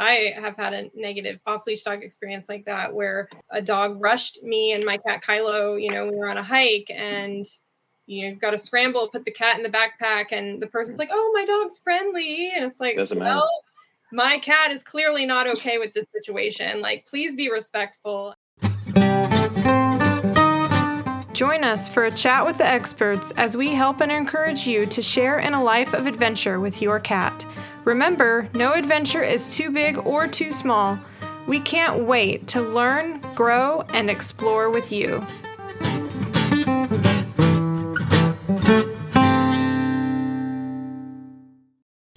I have had a negative off-leash dog experience like that where a dog rushed me and my cat Kylo. We were on a hike and got to scramble, put the cat in the backpack, and the person's like, "Oh, my dog's friendly," and it's like, Doesn't matter. My cat is clearly not okay with this situation. Like, please be respectful. Join us for a chat with the experts as we help and encourage you to share in a life of adventure with your cat. Remember, no adventure is too big or too small. We can't wait to learn, grow, and explore with you.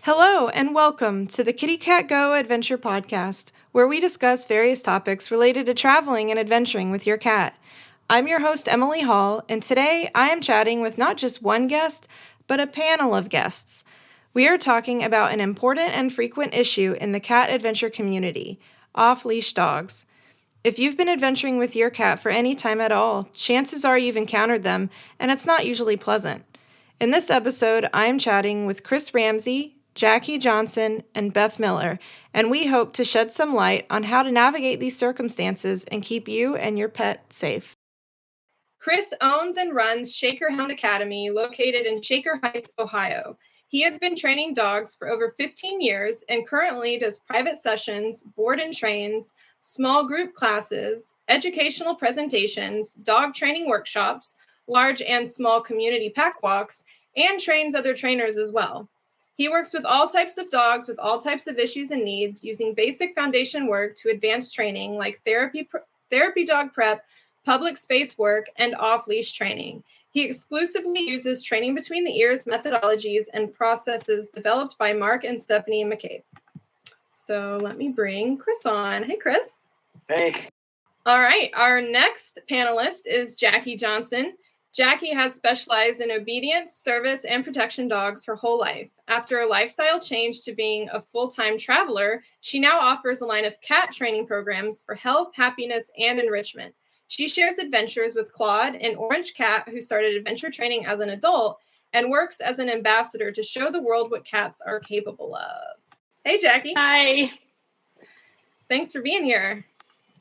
Hello, and welcome to the Kitty Cat Go Adventure Podcast, where we discuss various topics related to traveling and adventuring with your cat. I'm your host, Emily Hall, and today I am chatting with not just one guest, but a panel of guests. We are talking about an important and frequent issue in the cat adventure community, off-leash dogs. If you've been adventuring with your cat for any time at all, chances are you've encountered them, and it's not usually pleasant. In this episode, I am chatting with Chris Ramsey, Jackie Johnson, and Beth Miller, and we hope to shed some light on how to navigate these circumstances and keep you and your pet safe. Chris owns and runs Shaker Hound Academy, located in Shaker Heights, Ohio. He has been training dogs for over 15 years and currently does private sessions, board and trains, small group classes, educational presentations, dog training workshops, large and small community pack walks, and trains other trainers as well. He works with all types of dogs with all types of issues and needs, using basic foundation work to advanced training like therapy dog prep, public space work, and off-leash training. He exclusively uses training between the ears methodologies and processes developed by Mark and Stephanie McCabe. So let me bring Chris on. Hey, Chris. Hey. All right. Our next panelist is Jackie Johnson. Jackie has specialized in obedience, service, and protection dogs her whole life. After a lifestyle change to being a full-time traveler, she now offers a line of cat training programs for health, happiness, and enrichment. She shares adventures with Claude, an orange cat who started adventure training as an adult and works as an ambassador to show the world what cats are capable of. Hey, Jackie. Hi. Thanks for being here.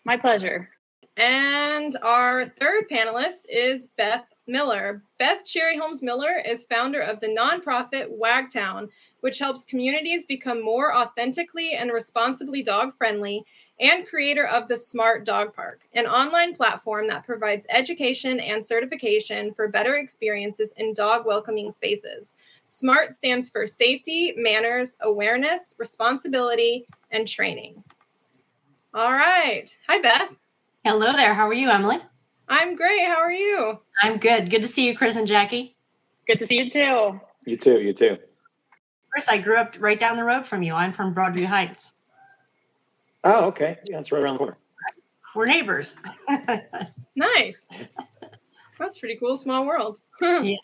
My pleasure. And our third panelist is Beth Miller. Beth Cherry Holmes Miller is founder of the nonprofit Wagtown, which helps communities become more authentically and responsibly dog-friendly, and creator of the Smart Dog Park, an online platform that provides education and certification for better experiences in dog-welcoming spaces. SMART stands for safety, manners, awareness, responsibility, and training. All right. Hi, Beth. Hello there. How are you, Emily? I'm great. How are you? I'm good. Good to see you, Chris and Jackie. Good to see you too. You too. Chris, I grew up right down the road from you. I'm from Broadview Heights. Oh, okay. Yeah, it's right around the corner. We're neighbors. Nice. That's pretty cool. Small world. Yeah.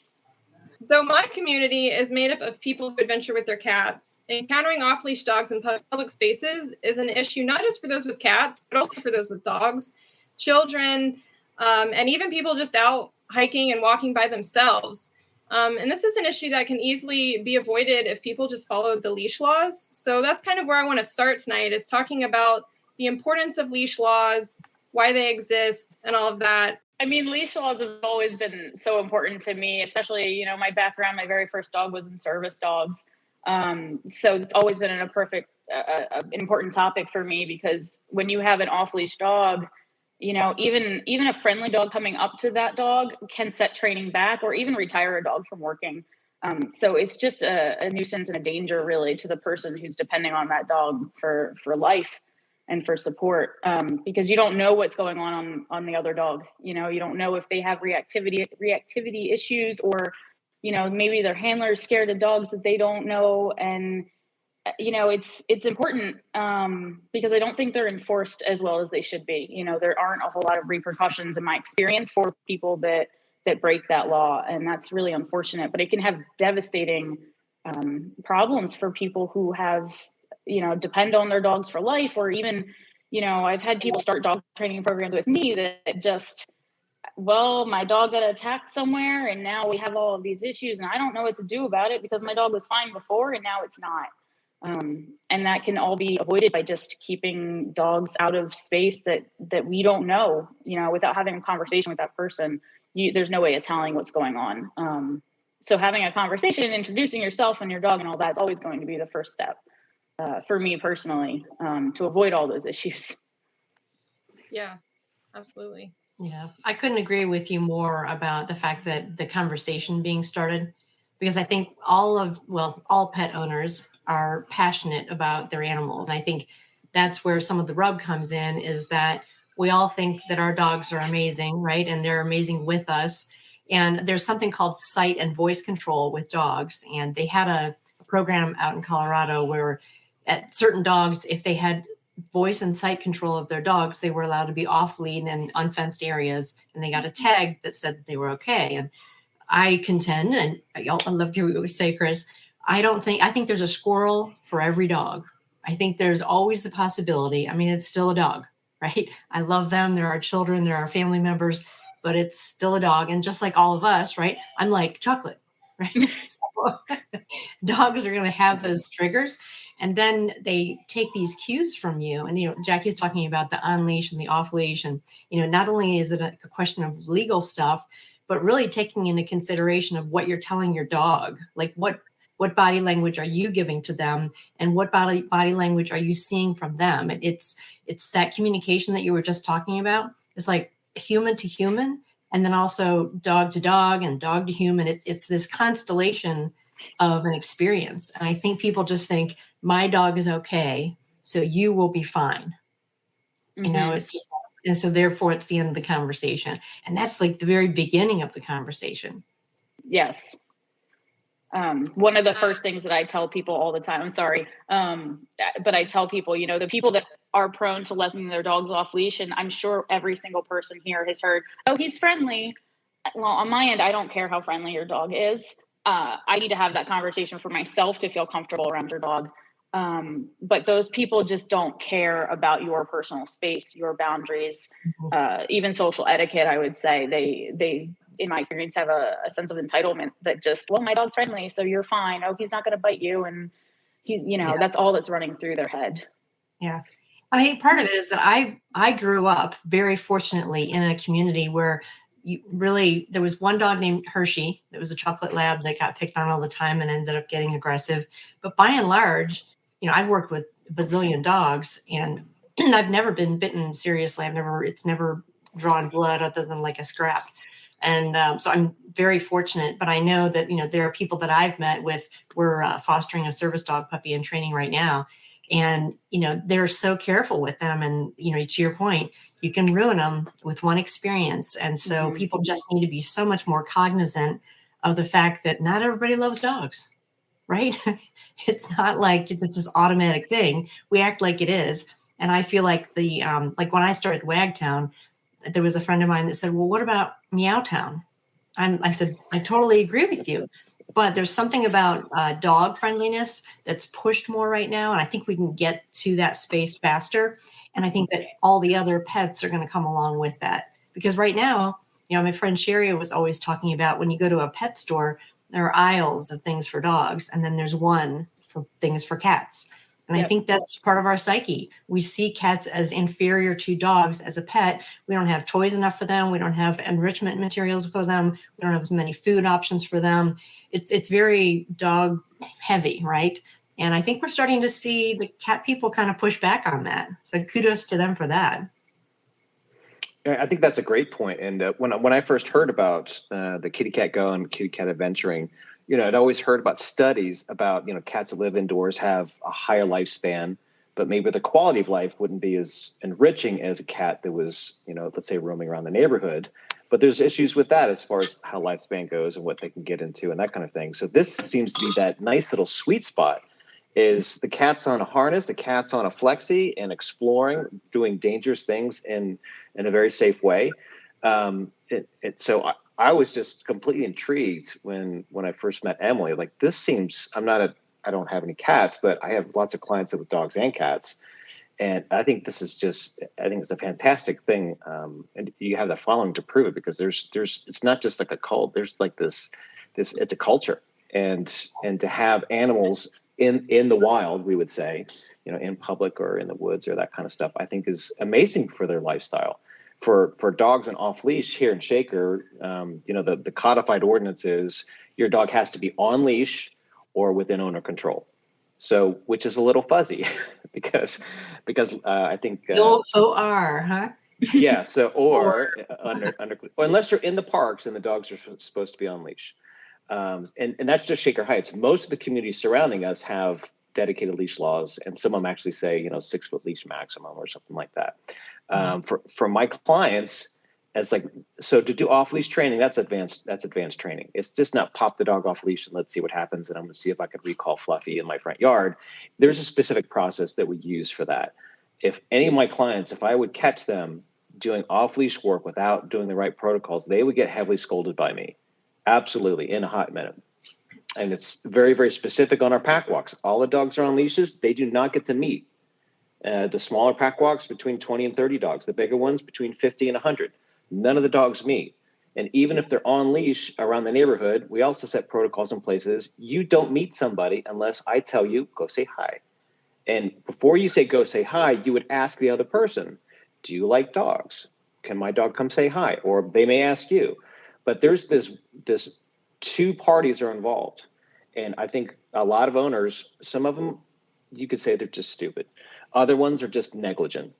Though my community is made up of people who adventure with their cats, encountering off-leash dogs in public spaces is an issue not just for those with cats, but also for those with dogs, children, and even people just out hiking and walking by themselves. And this is an issue that can easily be avoided if people just follow the leash laws. So that's kind of where I want to start tonight, is talking about the importance of leash laws, why they exist, and all of that. I mean, leash laws have always been so important to me, especially, my background, my very first dog was in service dogs. So it's always been important topic for me, because when you have an off-leash dog, even a friendly dog coming up to that dog can set training back or even retire a dog from working. So it's just a nuisance and a danger really to the person who's depending on that dog for life and for support, because you don't know what's going on the other dog. You don't know if they have reactivity issues, or, maybe their handler is scared of dogs that they don't know. And, it's important because I don't think they're enforced as well as they should be. There aren't a whole lot of repercussions in my experience for people that break that law. And that's really unfortunate, but it can have devastating problems for people who have, depend on their dogs for life, or even, I've had people start dog training programs with me that just, my dog got attacked somewhere and now we have all of these issues and I don't know what to do about it because my dog was fine before and now it's not. And that can all be avoided by just keeping dogs out of space that we don't know, without having a conversation with that person. There's no way of telling what's going on. So having a conversation and introducing yourself and your dog and all that is always going to be the first step for me personally, to avoid all those issues. Yeah, absolutely. Yeah, I couldn't agree with you more about the fact that the conversation being started, because I think all pet owners are passionate about their animals. And I think that's where some of the rub comes in, is that we all think that our dogs are amazing, right? And they're amazing with us. And there's something called sight and voice control with dogs. And they had a program out in Colorado where at certain dogs, if they had voice and sight control of their dogs, they were allowed to be off lead in unfenced areas, and they got a tag that said that they were okay. And I contend, and I love to hear what you say, Chris, I think there's a squirrel for every dog. I think there's always the possibility. I mean, it's still a dog, right? I love them. They're our children. They're our family members, but it's still a dog. And just like all of us, right? I'm like chocolate, right? So, dogs are going to have those triggers. And then they take these cues from you. And, Jackie's talking about the on-leash and the off-leash. And, not only is it a question of legal stuff, but really taking into consideration of what you're telling your dog. Like what body language are you giving to them? And what body language are you seeing from them? It's that communication that you were just talking about. It's like human to human, and then also dog to dog and dog to human. It's this constellation of an experience. And I think people just think, my dog is okay, so you will be fine. Mm-hmm. It's just, and so therefore it's the end of the conversation. And that's like the very beginning of the conversation. Yes. One of the first things that I tell people all the time, I'm sorry, but I tell people, the people that are prone to letting their dogs off leash, and I'm sure every single person here has heard, oh, he's friendly. Well, on my end, I don't care how friendly your dog is. I need to have that conversation for myself to feel comfortable around your dog. But those people just don't care about your personal space, your boundaries, even social etiquette. I would say they in my experience have a sense of entitlement that just, well, my dog's friendly, so you're fine. Oh, he's not going to bite you. And he's, that's all that's running through their head. Yeah. I mean, part of it is that I grew up very fortunately in a community where there was one dog named Hershey that was a chocolate lab that got picked on all the time and ended up getting aggressive. But by and large, I've worked with a bazillion dogs, and I've never been bitten seriously. It's never drawn blood other than like a scrap. And so I'm very fortunate, but I know that, there are people that I've met with, we're fostering a service dog puppy in training right now. And, they're so careful with them. And, to your point, you can ruin them with one experience. And so people just need to be so much more cognizant of the fact that not everybody loves dogs, right? It's not like it's this automatic thing. We act like it is. And I feel like like when I started Wagtown, there was a friend of mine that said, well, what about Meowtown? I said, I totally agree with you. But there's something about dog friendliness that's pushed more right now. And I think we can get to that space faster. And I think that all the other pets are going to come along with that. Because right now, my friend Sherry was always talking about when you go to a pet store, there are aisles of things for dogs. And then there's one for things for cats. And I think that's part of our psyche. We see cats as inferior to dogs as a pet. We don't have toys enough for them. We don't have enrichment materials for them. We don't have as many food options for them. It's very dog heavy, right? And I think we're starting to see the cat people kind of push back on that. So kudos to them for that. I think that's a great point. And when I first heard about the Kitty Cat Go and Kitty Cat Adventuring, I'd always heard about studies about, cats that live indoors have a higher lifespan, but maybe the quality of life wouldn't be as enriching as a cat that was, let's say roaming around the neighborhood. But there's issues with that as far as how lifespan goes and what they can get into and that kind of thing. So this seems to be that nice little sweet spot, is the cat's on a harness, the cat's on a flexi and exploring, doing dangerous things in a very safe way. So I was just completely intrigued when I first met Emily. Like, this seems, I don't have any cats, but I have lots of clients with dogs and cats. And I think this is I think it's a fantastic thing. And you have that following to prove it, because it's not just like a cult. There's like this, it's a culture, and to have animals in the wild, we would say, in public or in the woods or that kind of stuff, I think is amazing for their lifestyle. For dogs and off leash here in Shaker, the codified ordinance is your dog has to be on leash or within owner control. So, which is a little fuzzy because I think OR, huh? Yeah. So, or under, or unless you're in the parks and the dogs are supposed to be on leash. And that's just Shaker Heights. Most of the communities surrounding us have dedicated leash laws, and some of them actually say, 6 foot leash maximum or something like that. For my clients, it's like, so to do off leash training, that's advanced training. It's just not pop the dog off leash and let's see what happens. And I'm going to see if I could recall Fluffy in my front yard. There's a specific process that we use for that. If any of my clients, if I would catch them doing off leash work without doing the right protocols, they would get heavily scolded by me. Absolutely, in a hot minute. And it's very, very specific on our pack walks. All the dogs are on leashes. They do not get to meet. The smaller pack walks between 20 and 30 dogs. The bigger ones between 50 and 100. None of the dogs meet. And even if they're on leash around the neighborhood, we also set protocols in places. You don't meet somebody unless I tell you, go say hi. And before you say go say hi, you would ask the other person, do you like dogs? Can my dog come say hi? Or they may ask you. But there's this two parties are involved. And I think a lot of owners, some of them, you could say they're just stupid. Other ones are just negligent.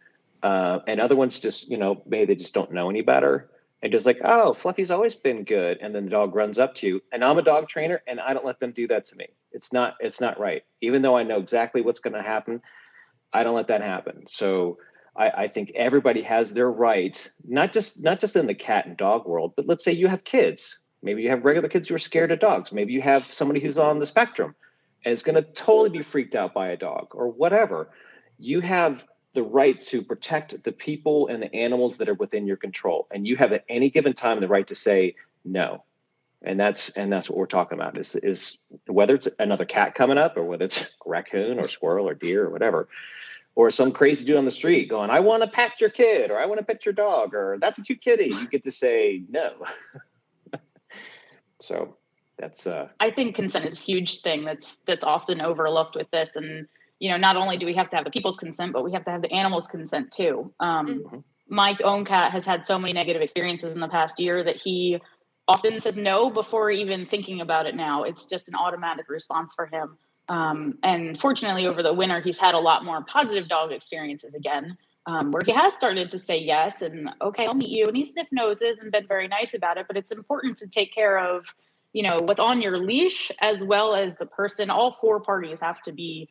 And other ones just, maybe they just don't know any better. And just like, oh, Fluffy's always been good. And then the dog runs up to you. And I'm a dog trainer and I don't let them do that to me. It's not right. Even though I know exactly what's going to happen, I don't let that happen. So I think everybody has their right, not just in the cat and dog world, but let's say you have kids. Maybe you have regular kids who are scared of dogs. Maybe you have somebody who's on the spectrum and is going to totally be freaked out by a dog or whatever. You have the right to protect the people and the animals that are within your control. And you have at any given time the right to say no. And that's what we're talking about is whether it's another cat coming up or whether it's a raccoon or squirrel or deer or whatever. Or some crazy dude on the street going, I want to pet your kid, or I want to pet your dog, or that's a cute kitty. You get to say no. So that's I think consent is a huge thing that's often overlooked with this. And, not only do we have to have the people's consent, but we have to have the animals' consent too. My own cat has had so many negative experiences in the past year that he often says no before even thinking about it now. It's just an automatic response for him. And fortunately, over the winter, he's had a lot more positive dog experiences again, where he has started to say yes and, okay, I'll meet you. And he sniffed noses and been very nice about it. But it's important to take care of, what's on your leash as well as the person. All 4 parties have to be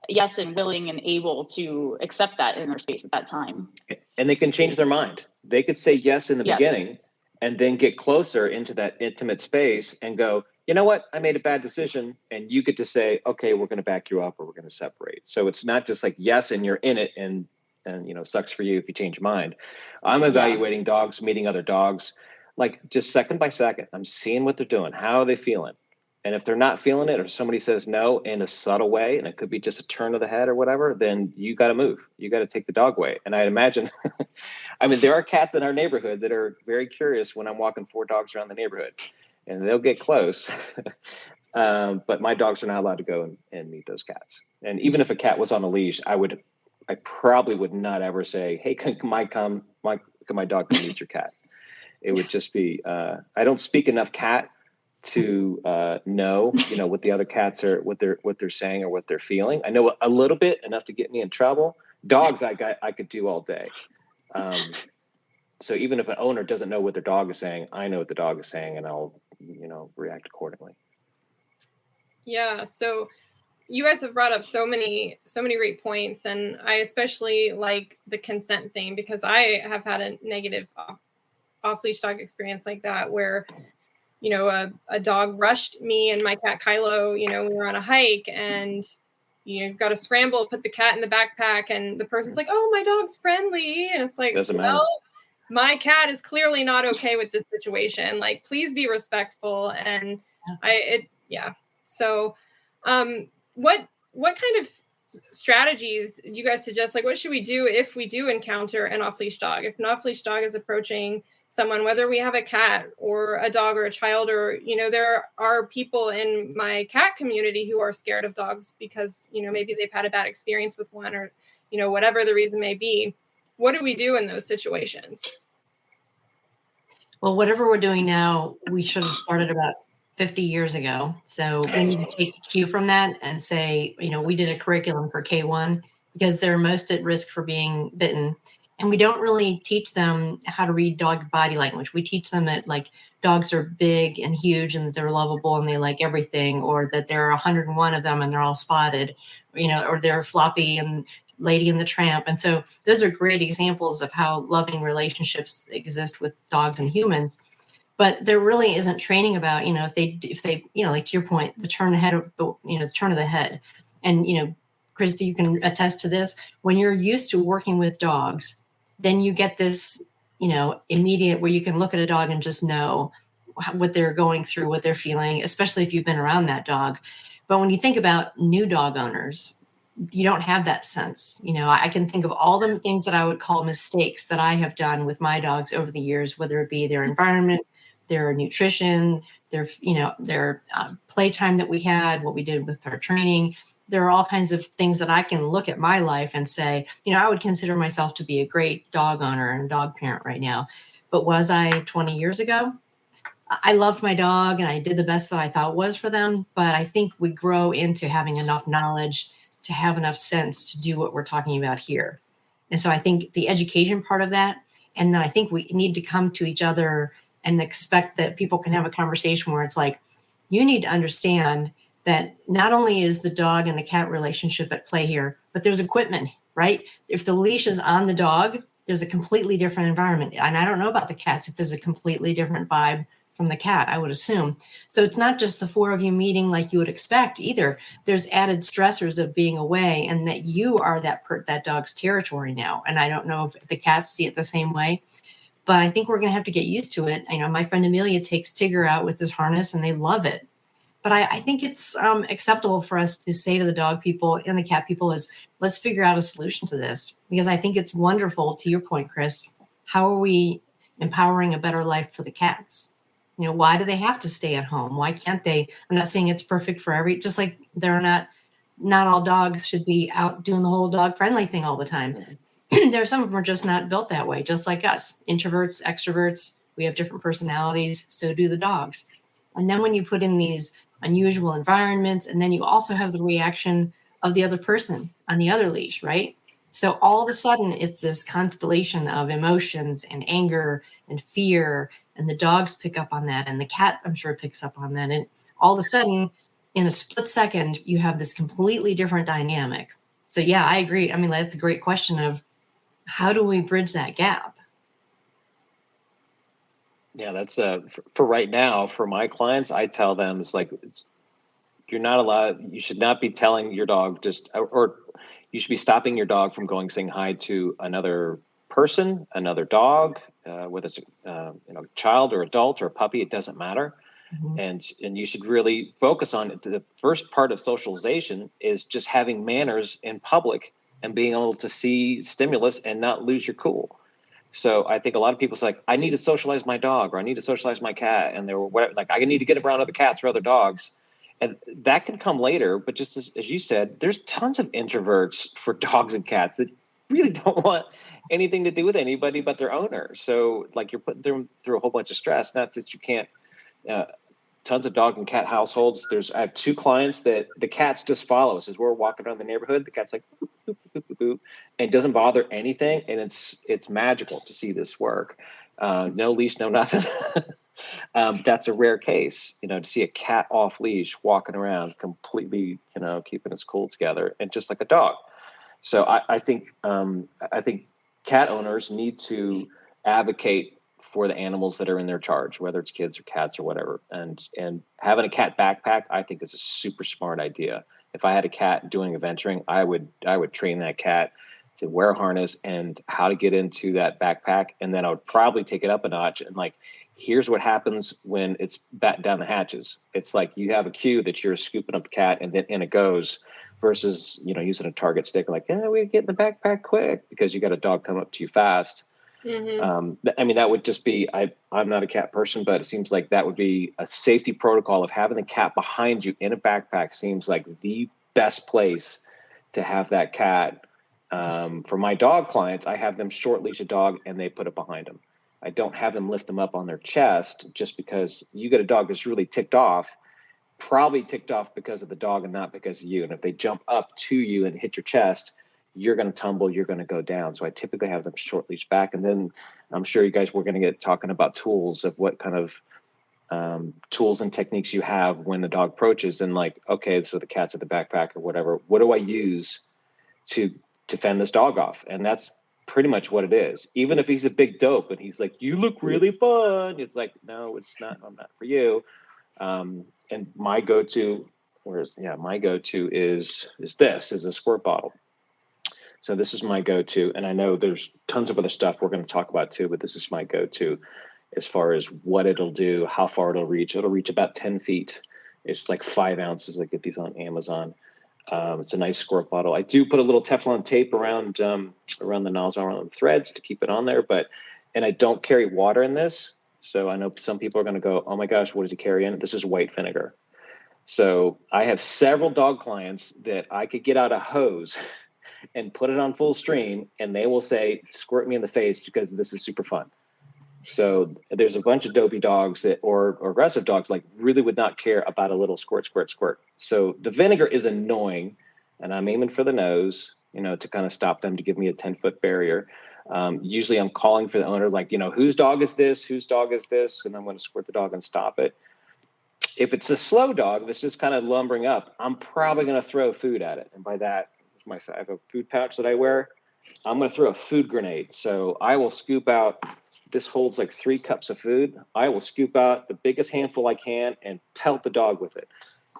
yes and willing and able to accept that in their space at that time. And they can change their mind. They could say yes in the beginning and then get closer into that intimate space and go, you know what, I made a bad decision. And you get to say, okay, we're going to back you up or we're going to separate. So it's not just like yes, and you're in it and sucks for you if you change your mind. I'm evaluating dogs, meeting other dogs, like just second by second. I'm seeing what they're doing. How are they feeling? And if they're not feeling it or somebody says no in a subtle way, and it could be just a turn of the head or whatever, then you got to move. You got to take the dog away. And I imagine, there are cats in our neighborhood that are very curious when I'm walking 4 dogs around the neighborhood. And they'll get close. But my dogs are not allowed to go and meet those cats. And even if a cat was on a leash, I probably would not ever say, hey, can my dog come meet your cat? It would just be, I don't speak enough cat to know, what the other cats are, what they're saying or what they're feeling. I know a little bit, enough to get me in trouble. Dogs, I could do all day. So even if an owner doesn't know what their dog is saying, I know what the dog is saying, and I'll, react accordingly. Yeah. So you guys have brought up so many great points, and I especially like the consent thing because I have had a negative off-leash dog experience like that where, a dog rushed me and my cat Kylo, we were on a hike and, got to scramble, put the cat in the backpack, and the person's like, oh, my dog's friendly. And it's like, Doesn't matter. My cat is clearly not okay with this situation. Like, please be respectful. And So, what kind of strategies do you guys suggest? Like, what should we do if we do encounter an off-leash dog? If an off-leash dog is approaching, someone, whether we have a cat or a dog or a child, or, there are people in my cat community who are scared of dogs because, maybe they've had a bad experience with one, or, whatever the reason may be. What do we do in those situations? Well, whatever we're doing now, we should have started about 50 years ago. So we need to take a cue from that and say, we did a curriculum for K1 because they're most at risk for being bitten. And we don't really teach them how to read dog body language. We teach them that like dogs are big and huge and that they're lovable and they like everything, or that there are 101 of them and they're all spotted, or they're floppy and Lady and the Tramp. And so those are great examples of how loving relationships exist with dogs and humans. But there really isn't training about, if they, like to your point, the turn ahead of the turn of the head. And, Christy, you can attest to this. When you're used to working with dogs, then you get this, immediate where you can look at a dog and just know what they're going through, what they're feeling, especially if you've been around that dog. But when you think about new dog owners, you don't have that sense. I can think of all the things that I would call mistakes that I have done with my dogs over the years, whether it be their environment, their nutrition, their playtime that we had, what we did with our training. There are all kinds of things that I can look at my life and say, I would consider myself to be a great dog owner and dog parent right now. But was I 20 years ago? I loved my dog and I did the best that I thought was for them. But I think we grow into having enough knowledge to have enough sense to do what we're talking about here. And so I think the education part of that, and then I think we need to come to each other and expect that people can have a conversation where it's like, you need to understand that not only is the dog and the cat relationship at play here, but there's equipment, right? If the leash is on the dog, there's a completely different environment. And I don't know about the cats, if there's a completely different vibe from the cat, I would assume. So it's not just the four of you meeting like you would expect either. There's added stressors of being away and that you are that dog's territory now. And I don't know if the cats see it the same way, but I think we're going to have to get used to it. My friend Amelia takes Tigger out with this harness and they love it. But I think it's acceptable for us to say to the dog people and the cat people is, let's figure out a solution to this. Because I think it's wonderful, to your point, Chris, how are we empowering a better life for the cats? Why do they have to stay at home? Why can't they? I'm not saying it's perfect for just like they're not all dogs should be out doing the whole dog friendly thing all the time. There are some of them are just not built that way, just like us. Introverts, extroverts, we have different personalities, so do the dogs. And then when you put in these unusual environments, and then you also have the reaction of the other person on the other leash, right? So all of a sudden, it's this constellation of emotions and anger and fear, and the dogs pick up on that, and the cat, I'm sure, picks up on that. And all of a sudden, in a split second, you have this completely different dynamic. So yeah, I agree. I mean, that's a great question of how do we bridge that gap? Yeah, that's for right now, for my clients, I tell them you're not allowed, you should not be telling your dog or you should be stopping your dog from saying hi to another person, another dog, whether it's a child or adult or a puppy, it doesn't matter. Mm-hmm. And you should really focus on it. The first part of socialization is just having manners in public and being able to see stimulus and not lose your cool. So I think a lot of people say, I need to socialize my dog or I need to socialize my cat. And I need to get around other cats or other dogs. And that can come later. But just as you said, there's tons of introverts for dogs and cats that really don't want anything to do with anybody but their owner. So you're putting them through a whole bunch of stress. Not that you can't, tons of dog and cat households. I have two clients that the cats just follow us as we're walking around the neighborhood. The cat's like, boop, boop, boop, boop, boop, and it doesn't bother anything. And it's magical to see this work. No leash, no nothing. That's a rare case, to see a cat off leash walking around completely, keeping its cool together and just like a dog. So I think cat owners need to advocate for the animals that are in their charge, whether it's kids or cats or whatever. And having a cat backpack, I think, is a super smart idea. If I had a cat doing adventuring, I would train that cat to wear a harness and how to get into that backpack. And then I would probably take it up a notch and here's what happens when it's batten down the hatches. It's like you have a cue that you're scooping up the cat and then in it goes, versus using a target stick we get in the backpack quick because you got a dog come up to you fast. I mean, that would just be, I'm not a cat person, but it seems like that would be a safety protocol of having the cat behind you in a backpack seems like the best place to have that cat. For my dog clients, I have them short leash a dog and they put it behind them. I don't have them lift them up on their chest just because you get a dog that's really ticked off, probably ticked off because of the dog and not because of you. And if they jump up to you and hit your chest, you're going to tumble, you're going to go down. So I typically have them short leash back. And then I'm sure you guys were going to get talking about tools of what kind of tools and techniques you have when the dog approaches and like, okay, so the cat's at the backpack or whatever, what do I use to fend this dog off? And that's pretty much what it is. Even if he's a big dope and he's like, you look really fun. It's like, no, it's not. I'm not for you. And my go-to is a squirt bottle. So this is my go-to. And I know there's tons of other stuff we're going to talk about too, but this is my go-to as far as what it'll do, how far it'll reach. It'll reach about 10 feet. It's like 5 ounces. I get these on Amazon. It's a nice squirt bottle. I do put a little Teflon tape around the nozzle, around the threads to keep it on there, and I don't carry water in this. So I know some people are going to go, oh my gosh, what does he carry in? This is white vinegar. So I have several dog clients that I could get out a hose and put it on full stream and they will say, squirt me in the face because this is super fun. So there's a bunch of dopey dogs or aggressive dogs like really would not care about a little squirt. So the vinegar is annoying and I'm aiming for the nose, to kind of stop them, to give me a 10-foot barrier. Usually I'm calling for the owner, like, whose dog is this? And I'm going to squirt the dog and stop it. If it's a slow dog that's just kind of lumbering up, I'm probably going to throw food at it. And by that, I have a food pouch that I wear. I'm going to throw a food grenade. So I will scoop out, this holds like 3 cups of food. I will scoop out the biggest handful I can and pelt the dog with it.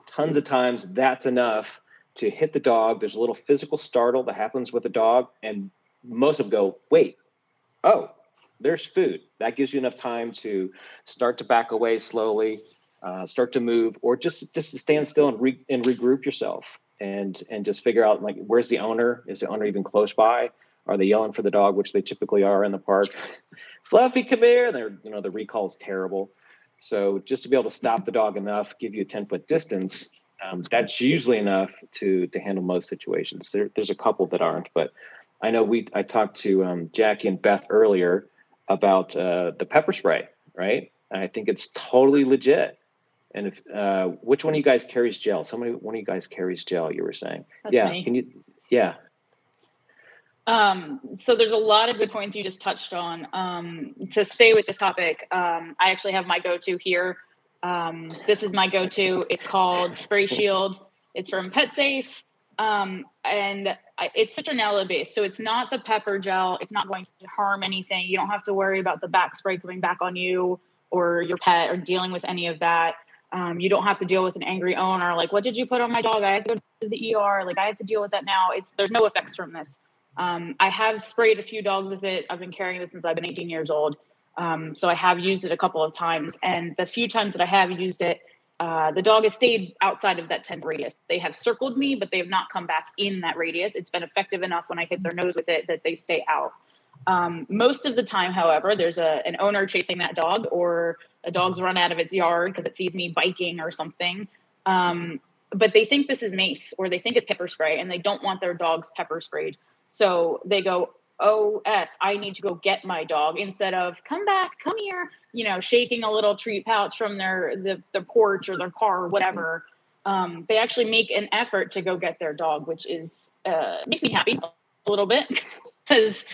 Tons of times that's enough to hit the dog. There's a little physical startle that happens with the dog. And most of them go, wait, oh, there's food. That gives you enough time to start to back away slowly, start to move, or just to stand still and regroup yourself and just figure out, like, where's the owner? Is the owner even close by? Are they yelling for the dog, which they typically are in the park? Fluffy, come here. The recall is terrible. So just to be able to stop the dog enough, give you a 10-foot distance, that's usually enough to handle most situations. There's a couple that aren't, but I know I talked to Jackie and Beth earlier about the pepper spray, right? And I think it's totally legit. And if which one of you guys carries gel? One of you guys carries gel, you were saying. That's yeah. Me. Can you? Yeah. So there's a lot of good points you just touched on. To stay with this topic, I actually have my go-to here. This is my go-to. It's called Spray Shield. It's from PetSafe. And it's citronella based. So it's not the pepper gel. It's not going to harm anything. You don't have to worry about the back spray coming back on you or your pet or dealing with any of that. You don't have to deal with an angry owner. Like, what did you put on my dog? I have to go to the ER. Like, I have to deal with that now. There's no effects from this. I have sprayed a few dogs with it. I've been carrying this since I've been 18 years old. So I have used it a couple of times. And the few times that I have used it, the dog has stayed outside of that 10 radius. They have circled me, but they have not come back in that radius. It's been effective enough when I hit their nose with it that they stay out. Most of the time, however, there's an owner chasing that dog, or a dog's run out of its yard because it sees me biking or something. But they think this is mace, or they think it's pepper spray, and they don't want their dogs pepper sprayed. So they go, I need to go get my dog, instead of come back, come here, shaking a little treat pouch from their porch or their car or whatever. They actually make an effort to go get their dog, which is makes me happy a little bit, because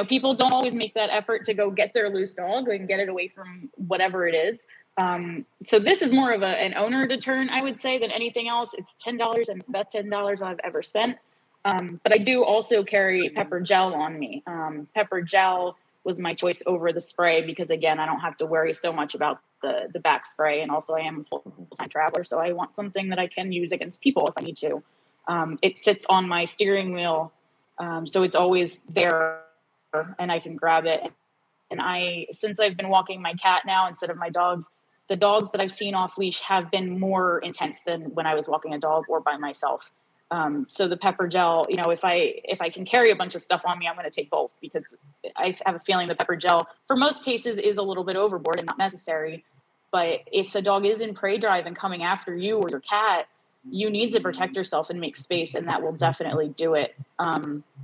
people don't always make that effort to go get their loose dog and get it away from whatever it is. So this is more of an owner deterrent, I would say, than anything else. It's $10, and it's the best $10 I've ever spent. But I do also carry pepper gel on me. Pepper gel was my choice over the spray because, again, I don't have to worry so much about the back spray. And also I am a full-time traveler, so I want something that I can use against people if I need to. It sits on my steering wheel, so it's always there and I can grab it. And since I've been walking my cat now instead of my dog, the dogs that I've seen off leash have been more intense than when I was walking a dog or by myself. So the pepper gel, you know, if I can carry a bunch of stuff on me, I'm going to take both, because I have a feeling the pepper gel for most cases is a little bit overboard and not necessary. But if the dog is in prey drive and coming after you or your cat, you need to protect yourself and make space, and that will definitely do it.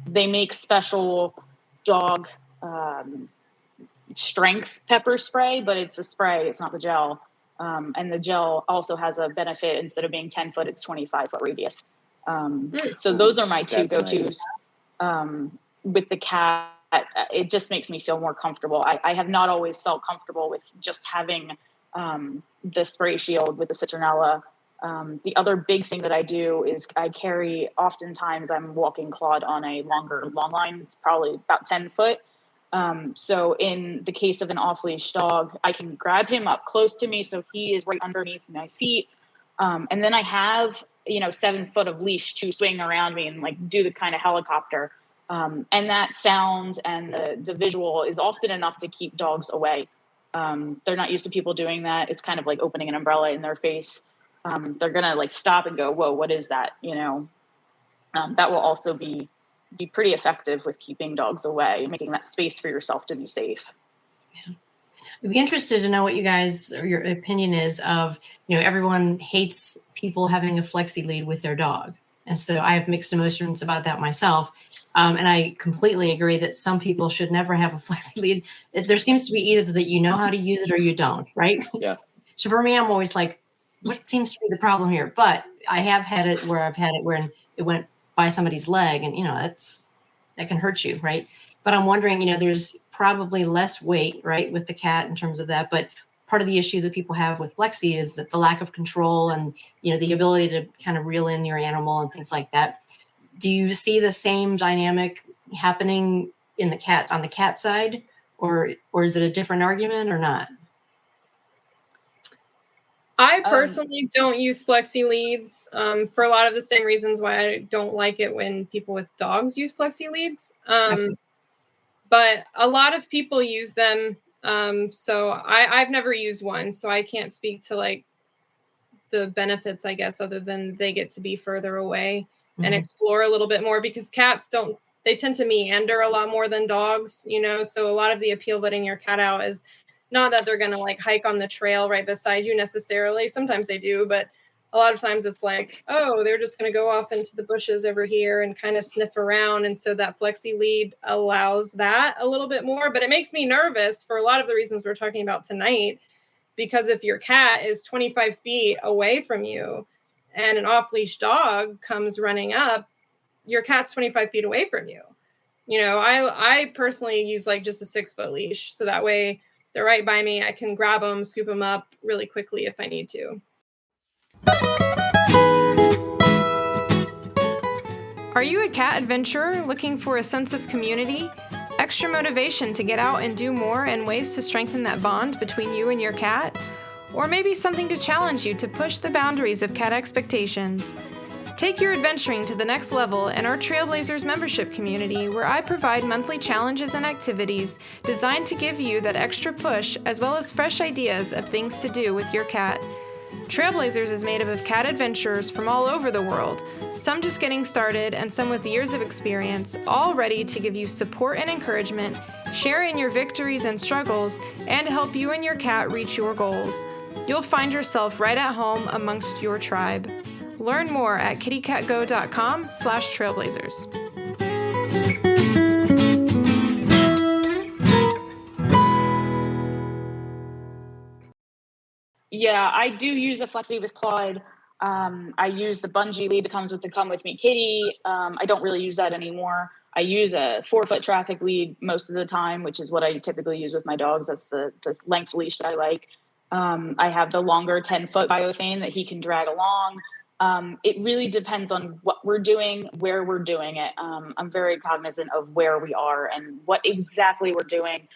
They make special dog strength pepper spray, but it's a spray, it's not the gel. And the gel also has a benefit. Instead of being 10 foot, it's 25-foot radius. So those are my two go-tos. Nice. With the cat, it just makes me feel more comfortable. I have not always felt comfortable with just having the spray shield with the citronella. The other big thing that I do is I carry, oftentimes I'm walking clawed on a longer long line. It's probably about 10 foot. So in the case of an off-leash dog, I can grab him up close to me so he is right underneath my feet. And then I have, 7 foot of leash to swing around me and like do the kind of helicopter. And that sound and the visual is often enough to keep dogs away. They're not used to people doing that. It's kind of like opening an umbrella in their face. They're going to like stop and go, whoa, what is that? That will also be pretty effective with keeping dogs away, making that space for yourself to be safe. Yeah. I'd be interested to know what you guys, or your opinion is of, everyone hates people having a flexi lead with their dog. And so I have mixed emotions about that myself. And I completely agree that some people should never have a flexi lead. There seems to be either that you know how to use it or you don't, right? Yeah. So for me, I'm always like, what seems to be the problem here? But I have had it where it went by somebody's leg, and that can hurt you, right? But I'm wondering, there's probably less weight, right, with the cat in terms of that. But part of the issue that people have with flexi is that the lack of control and the ability to kind of reel in your animal and things like that. Do you see the same dynamic happening on the cat side, or is it a different argument or not? I personally don't use flexi leads for a lot of the same reasons why I don't like it when people with dogs use flexi leads. But a lot of people use them. So I've never used one, so I can't speak to like the benefits, I guess, other than they get to be further away and explore a little bit more, because cats they tend to meander a lot more than dogs, so a lot of the appeal letting your cat out is not that they're going to like hike on the trail right beside you necessarily. Sometimes they do, but a lot of times it's like, oh, they're just going to go off into the bushes over here and kind of sniff around. And so that flexi lead allows that a little bit more, but it makes me nervous for a lot of the reasons we're talking about tonight, because if your cat is 25 feet away from you and an off-leash dog comes running up, your cat's 25 feet away from you. I personally use like just a 6-foot leash. So that way they're right by me. I can grab them, scoop them up really quickly if I need to. Are you a cat adventurer looking for a sense of community, extra motivation to get out and do more, and ways to strengthen that bond between you and your cat? Or maybe something to challenge you to push the boundaries of cat expectations? Take your adventuring to the next level in our Trailblazers membership community, where I provide monthly challenges and activities designed to give you that extra push, as well as fresh ideas of things to do with your cat. Trailblazers is made up of cat adventurers from all over the world, some just getting started and some with years of experience, all ready to give you support and encouragement, share in your victories and struggles, and help you and your cat reach your goals. You'll find yourself right at home amongst your tribe. Learn more at kittycatgo.com/trailblazers. Yeah, I do use a flexi with Clyde. I use the bungee lead that comes with the Come With Me Kitty. I don't really use that anymore. I use a 4-foot traffic lead most of the time, which is what I typically use with my dogs. That's the length leash that I like. I have the longer 10-foot biothane that he can drag along. It really depends on what we're doing, where we're doing it. I'm very cognizant of where we are and what exactly we're doing.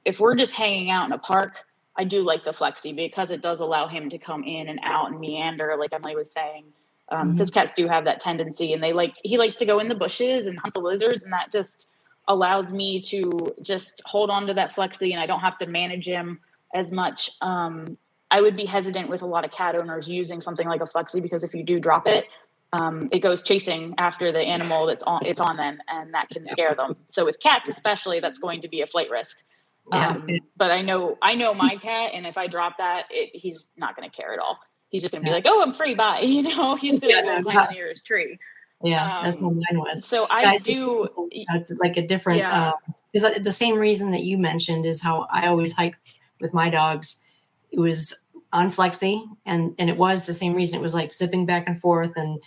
If we're just hanging out in a park, I do like the flexi because it does allow him to come in and out and meander, like Emily was saying. Because cats do have that tendency, and he likes to go in the bushes and hunt the lizards, and that just allows me to just hold on to that flexi, and I don't have to manage him as much. I would be hesitant with a lot of cat owners using something like a flexi, because if you do drop it, it goes chasing after the animal it's on them, and that can scare them. So with cats especially, that's going to be a flight risk. But I know my cat, and if I drop that, he's not going to care at all. He's just going to be like, "Oh, I'm free, bye." He's going to go climb the nearest tree. Yeah, that's what mine was. So I do. It's like a different, because the same reason that you mentioned is how I always hike with my dogs. It was on flexi, and it was the same reason. It was like zipping back and forth, and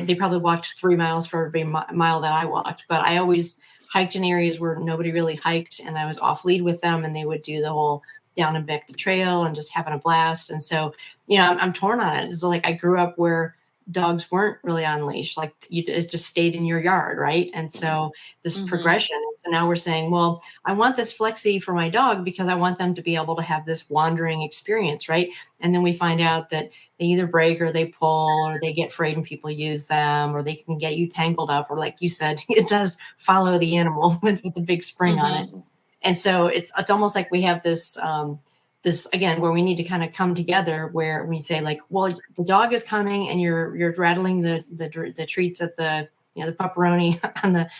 they probably walked 3 miles for every mile that I walked. But I always hiked in areas where nobody really hiked, and I was off lead with them, and they would do the whole down and back the trail and just having a blast. And so, I'm torn on it. It's like I grew up where dogs weren't really on leash, like it just stayed in your yard, right? And so this progression. So now we're saying, well, I want this flexi for my dog because I want them to be able to have this wandering experience, right? And then we find out that they either break or they pull or they get frayed when people use them, or they can get you tangled up, or like you said, it does follow the animal with the big spring on it. And so it's almost like we have this this again, where we need to kind of come together, where we say like, well, the dog is coming and you're rattling the treats at the the pepperoni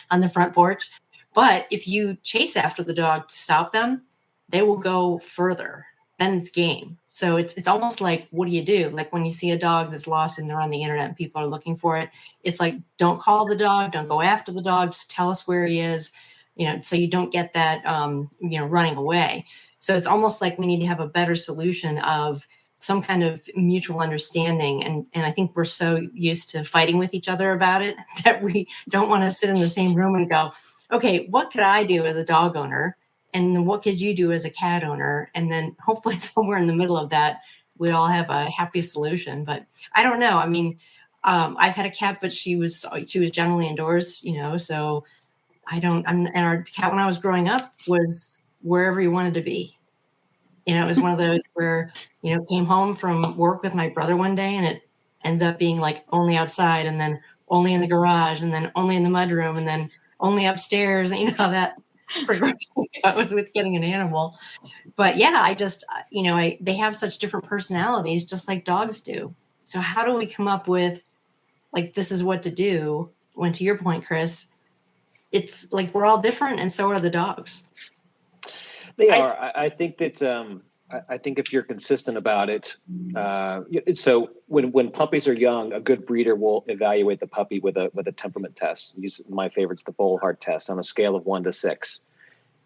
on the front porch. But if you chase after the dog to stop them, they will go further. Then it's game. So it's almost like, what do you do? Like when you see a dog that's lost and they're on the internet and people are looking for it, it's like, don't call the dog, don't go after the dog, just tell us where he is, so you don't get that running away. So it's almost like we need to have a better solution of some kind of mutual understanding. And I think we're so used to fighting with each other about it that we don't want to sit in the same room and go, okay, what could I do as a dog owner? And then what could you do as a cat owner? And then hopefully somewhere in the middle of that, we all have a happy solution. But I don't know. I mean, I've had a cat, but she was generally indoors, so and our cat when I was growing up was wherever he wanted to be. It was one of those where, came home from work with my brother one day and it ends up being like only outside, and then only in the garage, and then only in the mudroom, and then only upstairs. How that progression goes with getting an animal. But yeah, I just, they have such different personalities, just like dogs do. So how do we come up with like, this is what to do, when to your point, Chris, it's like we're all different, and so are the dogs. They are. I think that I think if you're consistent about it, so when puppies are young, a good breeder will evaluate the puppy with a temperament test. My favorite's the Bollard test on a scale of 1 to 6,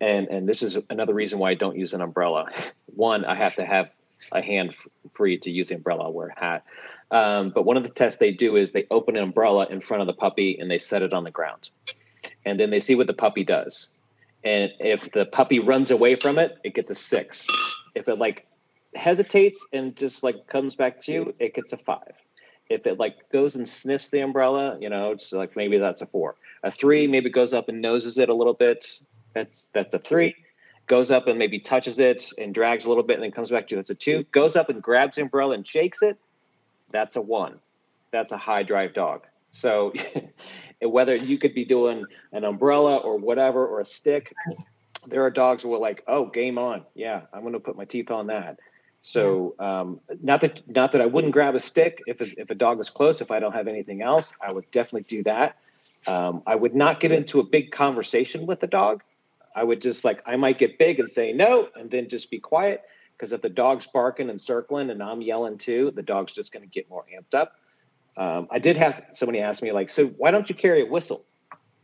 and this is another reason why I don't use an umbrella. One, I have to have a hand free to use the umbrella. I'll wear a hat. But one of the tests they do is they open an umbrella in front of the puppy and they set it on the ground, and then they see what the puppy does. And if the puppy runs away from it, it gets a 6. If it like hesitates and just like comes back to you, it gets a 5. If it like goes and sniffs the umbrella, it's like maybe that's a 4. A 3 maybe goes up and noses it a little bit. That's a 3. Goes up and maybe touches it and drags a little bit and then comes back to you. That's a 2. Goes up and grabs the umbrella and shakes it. That's a 1. That's a high drive dog. So whether you could be doing an umbrella or whatever, or a stick, there are dogs who are like, oh, game on. Yeah, I'm going to put my teeth on that. So not that I wouldn't grab a stick if a dog is close. If I don't have anything else, I would definitely do that. I would not get into a big conversation with the dog. I would just I might get big and say no, and then just be quiet. Because if the dog's barking and circling and I'm yelling too, the dog's just going to get more amped up. I did have somebody ask me so why don't you carry a whistle?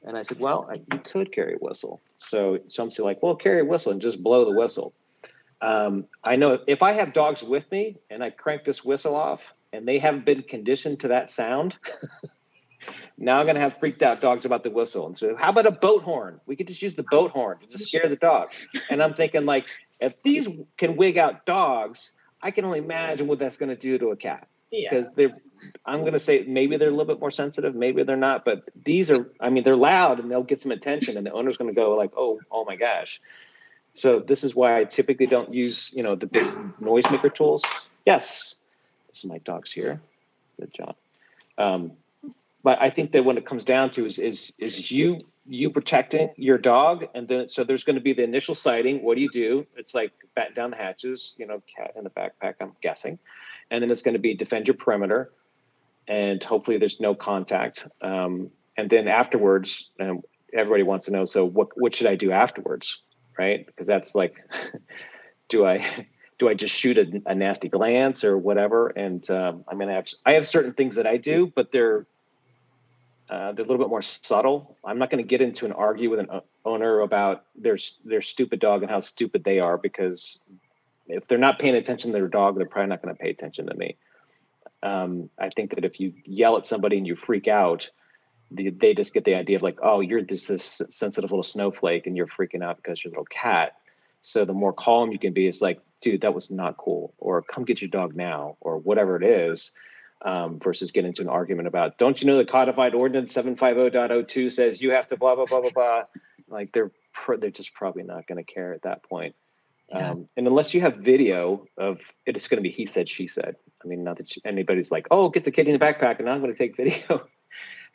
And I said, well, you could carry a whistle. So some say well, carry a whistle and just blow the whistle. I know if I have dogs with me and I crank this whistle off and they haven't been conditioned to that sound, now I'm going to have freaked out dogs about the whistle. And so how about a boat horn? We could just use the boat horn to just scare the dog. And I'm thinking if these can wig out dogs, I can only imagine what that's going to do to a cat. Because I'm going to say maybe they're a little bit more sensitive, maybe they're not, but these are, they're loud and they'll get some attention and the owner's going to go oh my gosh. So this is why I typically don't use, the big noisemaker tools. Yes. This is my dog's here. Good job. But I think that when it comes down to is you protecting your dog. And then, so there's going to be the initial sighting. What do? It's like batten down the hatches, cat in the backpack, I'm guessing. And then it's going to be defend your perimeter. and hopefully there's no contact. And then afterwards, everybody wants to know, so what should I do afterwards, right? Because that's like, do I just shoot a nasty glance or whatever? And I have certain things that I do, but they're a little bit more subtle. I'm not going to get into an argue with an owner about their stupid dog and how stupid they are, because if they're not paying attention to their dog, they're probably not going to pay attention to me. I think that if you yell at somebody and you freak out, they just get the idea of like, oh, you're this sensitive little snowflake and you're freaking out because you're a little cat. So the more calm you can be, it's like, dude, that was not cool, or come get your dog now, or whatever it is, versus get into an argument about, don't you know the codified ordinance 750.02 says you have to blah, blah, blah, blah, blah. Like they're just probably not going to care at that point. Yeah. And unless you have video of it, it's going to be he said, she said. I mean, not that anybody's like, oh, get the kitty in the backpack and I'm going to take video.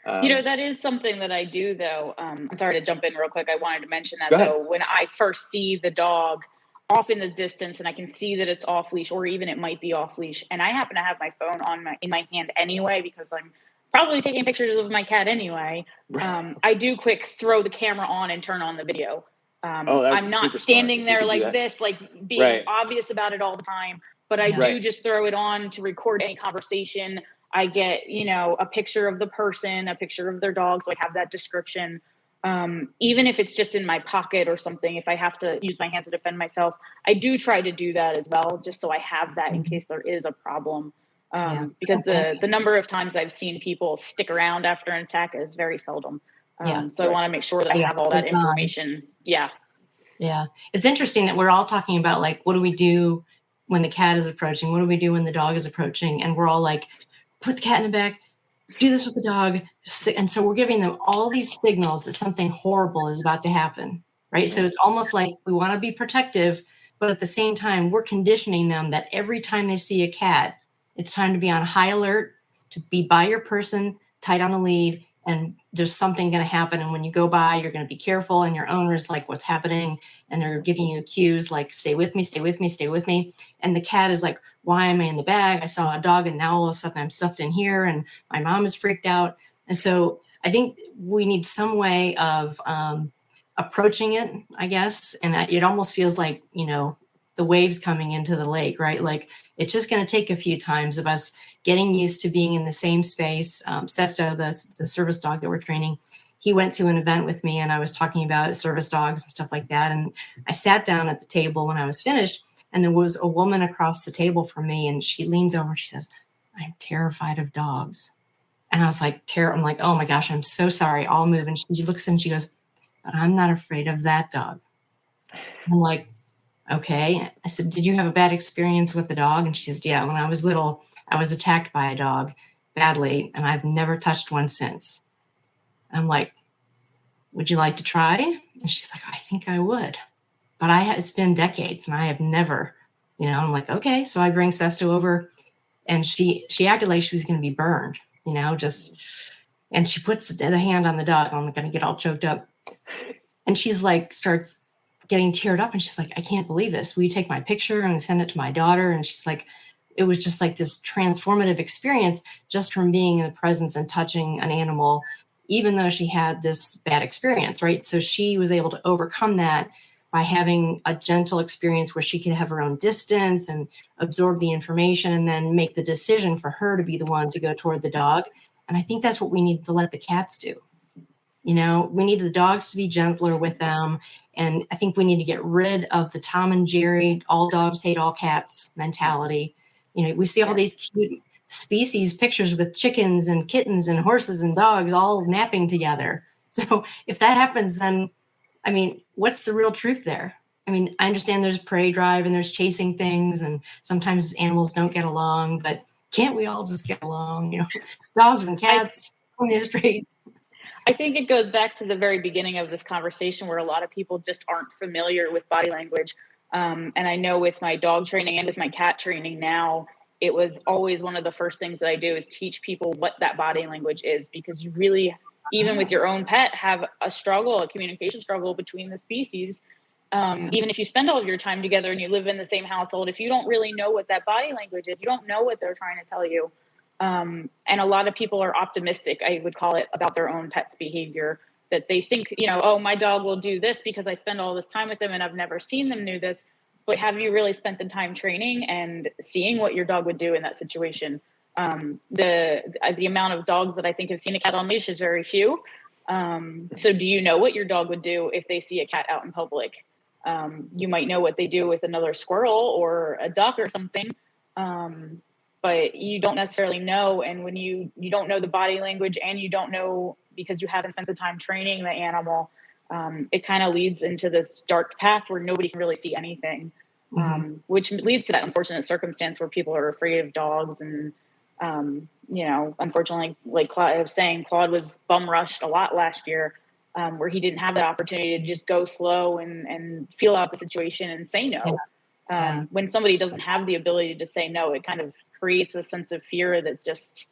That is something that I do, though. I'm sorry to jump in real quick. I wanted to mention that, though. When I first see the dog off in the distance and I can see that it's off leash, or even it might be off leash, and I happen to have my phone in my hand anyway, because I'm probably taking pictures of my cat anyway, I do quick throw the camera on and turn on the video. I'm not standing there like this, like being obvious about it all the time, but I do just throw it on to record any conversation. I get, a picture of the person, a picture of their dog, so I have that description. Even if it's just in my pocket or something, if I have to use my hands to defend myself, I do try to do that as well, just so I have that in case there is a problem. Because the number of times I've seen people stick around after an attack is very seldom. So I want to make sure that I have all that information. Yeah. It's interesting that we're all talking about, like, what do we do when the cat is approaching? What do we do when the dog is approaching? And we're all like, put the cat in the back, do this with the dog. And so we're giving them all these signals that something horrible is about to happen, right? So it's almost like we want to be protective, but at the same time, we're conditioning them that every time they see a cat, it's time to be on high alert, to be by your person, tight on the lead, and there's something going to happen. And when you go by, you're going to be careful, and your owner's like, what's happening? And they're giving you cues like, stay with me, stay with me, stay with me. And the cat is like, why am I in the bag? I saw a dog and now all of a sudden I'm stuffed in here and my mom is freaked out. And so I think we need some way of approaching it, I guess. And it almost feels like, the waves coming into the lake, right? Like it's just going to take a few times of us getting used to being in the same space. Sesto, the service dog that we're training, he went to an event with me and I was talking about service dogs and stuff like that. And I sat down at the table when I was finished, and there was a woman across the table from me, and she leans over and she says, I'm terrified of dogs. And I was like, I'm like, oh my gosh, I'm so sorry. I'll move. And she looks and she goes, but I'm not afraid of that dog. I'm like, okay. I said, did you have a bad experience with the dog? And she says, yeah, when I was little, I was attacked by a dog badly, and I've never touched one since. I'm like, would you like to try? And she's like, I think I would. But it's been decades and I have never, I'm like, okay. So I bring Sesto over, and she acted like she was going to be burned, and she puts the hand on the dog. I'm going to get all choked up. And she's like, starts getting teared up, and she's like, I can't believe this. Will you take my picture and send it to my daughter? And she's like, it was just like this transformative experience just from being in the presence and touching an animal, even though she had this bad experience, right? So she was able to overcome that by having a gentle experience where she could have her own distance and absorb the information and then make the decision for her to be the one to go toward the dog. And I think that's what we need to let the cats do. We need the dogs to be gentler with them. And I think we need to get rid of the Tom and Jerry, all dogs hate all cats mentality. We see all these cute species pictures with chickens and kittens and horses and dogs all napping together. So if that happens, then, what's the real truth there? I understand there's prey drive and there's chasing things, and sometimes animals don't get along, but can't we all just get along? Dogs and cats on the street. I think it goes back to the very beginning of this conversation where a lot of people just aren't familiar with body language. And I know with my dog training and with my cat training now, it was always one of the first things that I do is teach people what that body language is, because you really, even with your own pet, have a communication struggle between the species. Even if you spend all of your time together and you live in the same household, if you don't really know what that body language is, you don't know what they're trying to tell you. And a lot of people are optimistic, I would call it, about their own pet's behavior, that they think, oh, my dog will do this because I spend all this time with them and I've never seen them do this. But have you really spent the time training and seeing what your dog would do in that situation? The amount of dogs that I think have seen a cat on leash is very few. So do you know what your dog would do if they see a cat out in public? You might know what they do with another squirrel or a duck or something. But you don't necessarily know. And when you don't know the body language and you don't know because you haven't spent the time training the animal, it kind of leads into this dark path where nobody can really see anything, which leads to that unfortunate circumstance where people are afraid of dogs. And, unfortunately, like Claude was saying, Claude was bum rushed a lot last year, where he didn't have that opportunity to just go slow and feel out the situation and say no. When somebody doesn't have the ability to say no, it kind of creates a sense of fear that just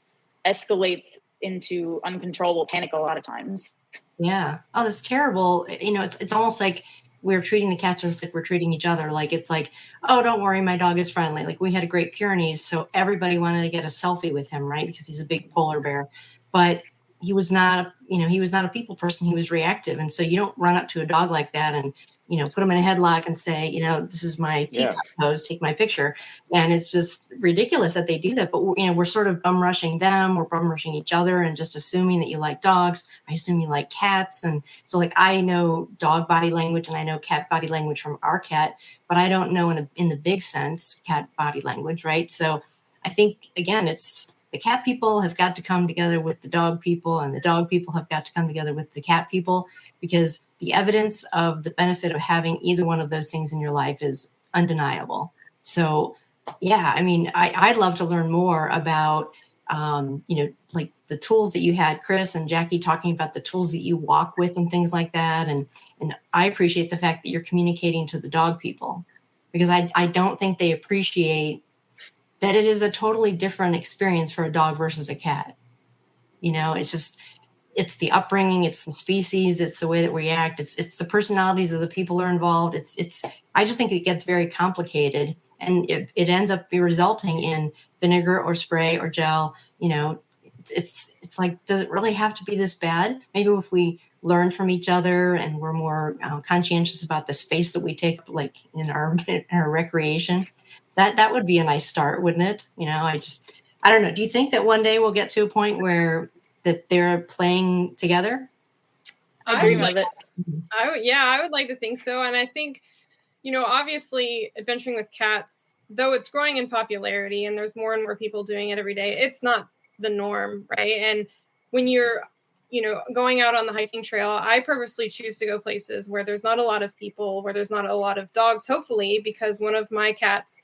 escalates into uncontrollable panic a lot of times. Yeah. Oh, that's terrible. It's almost like we're treating the cats just like we're treating each other. Like, it's like, oh, don't worry, my dog is friendly. Like, we had a great Pyrenees, so everybody wanted to get a selfie with him, right? Because he's a big polar bear. But he was not a people person. He was reactive. And so you don't run up to a dog like that and, put him in a headlock and say, this is my teacup pose, take my picture. And it's just ridiculous that they do that. But, we're sort of bum rushing them. We're bum rushing each other and just assuming that you like dogs. I assume you like cats. And so, like, I know dog body language and I know cat body language from our cat, but I don't know in the big sense cat body language, right? So I think, again, it's the cat people have got to come together with the dog people, and the dog people have got to come together with the cat people, because the evidence of the benefit of having either one of those things in your life is undeniable. So, yeah, I mean, I'd love to learn more about, like the tools that you had, Chris and Jackie, talking about the tools that you walk with and things like that. And I appreciate the fact that you're communicating to the dog people, because I don't think they appreciate that it is a totally different experience for a dog versus a cat. It's the upbringing, it's the species, it's the way that we act, it's the personalities of the people who are involved. I just think it gets very complicated, and it ends up resulting in vinegar or spray or gel. It's like, does it really have to be this bad? Maybe if we learn from each other and we're more conscientious about the space that we take, like in our recreation, that would be a nice start, wouldn't it? I don't know. Do you think that one day we'll get to a point where that they're playing together? I dream of it. I would like to think so. And I think, obviously adventuring with cats, though it's growing in popularity and there's more and more people doing it every day, it's not the norm, right? And when you're, going out on the hiking trail, I purposely choose to go places where there's not a lot of people, where there's not a lot of dogs, hopefully, because one of my cats,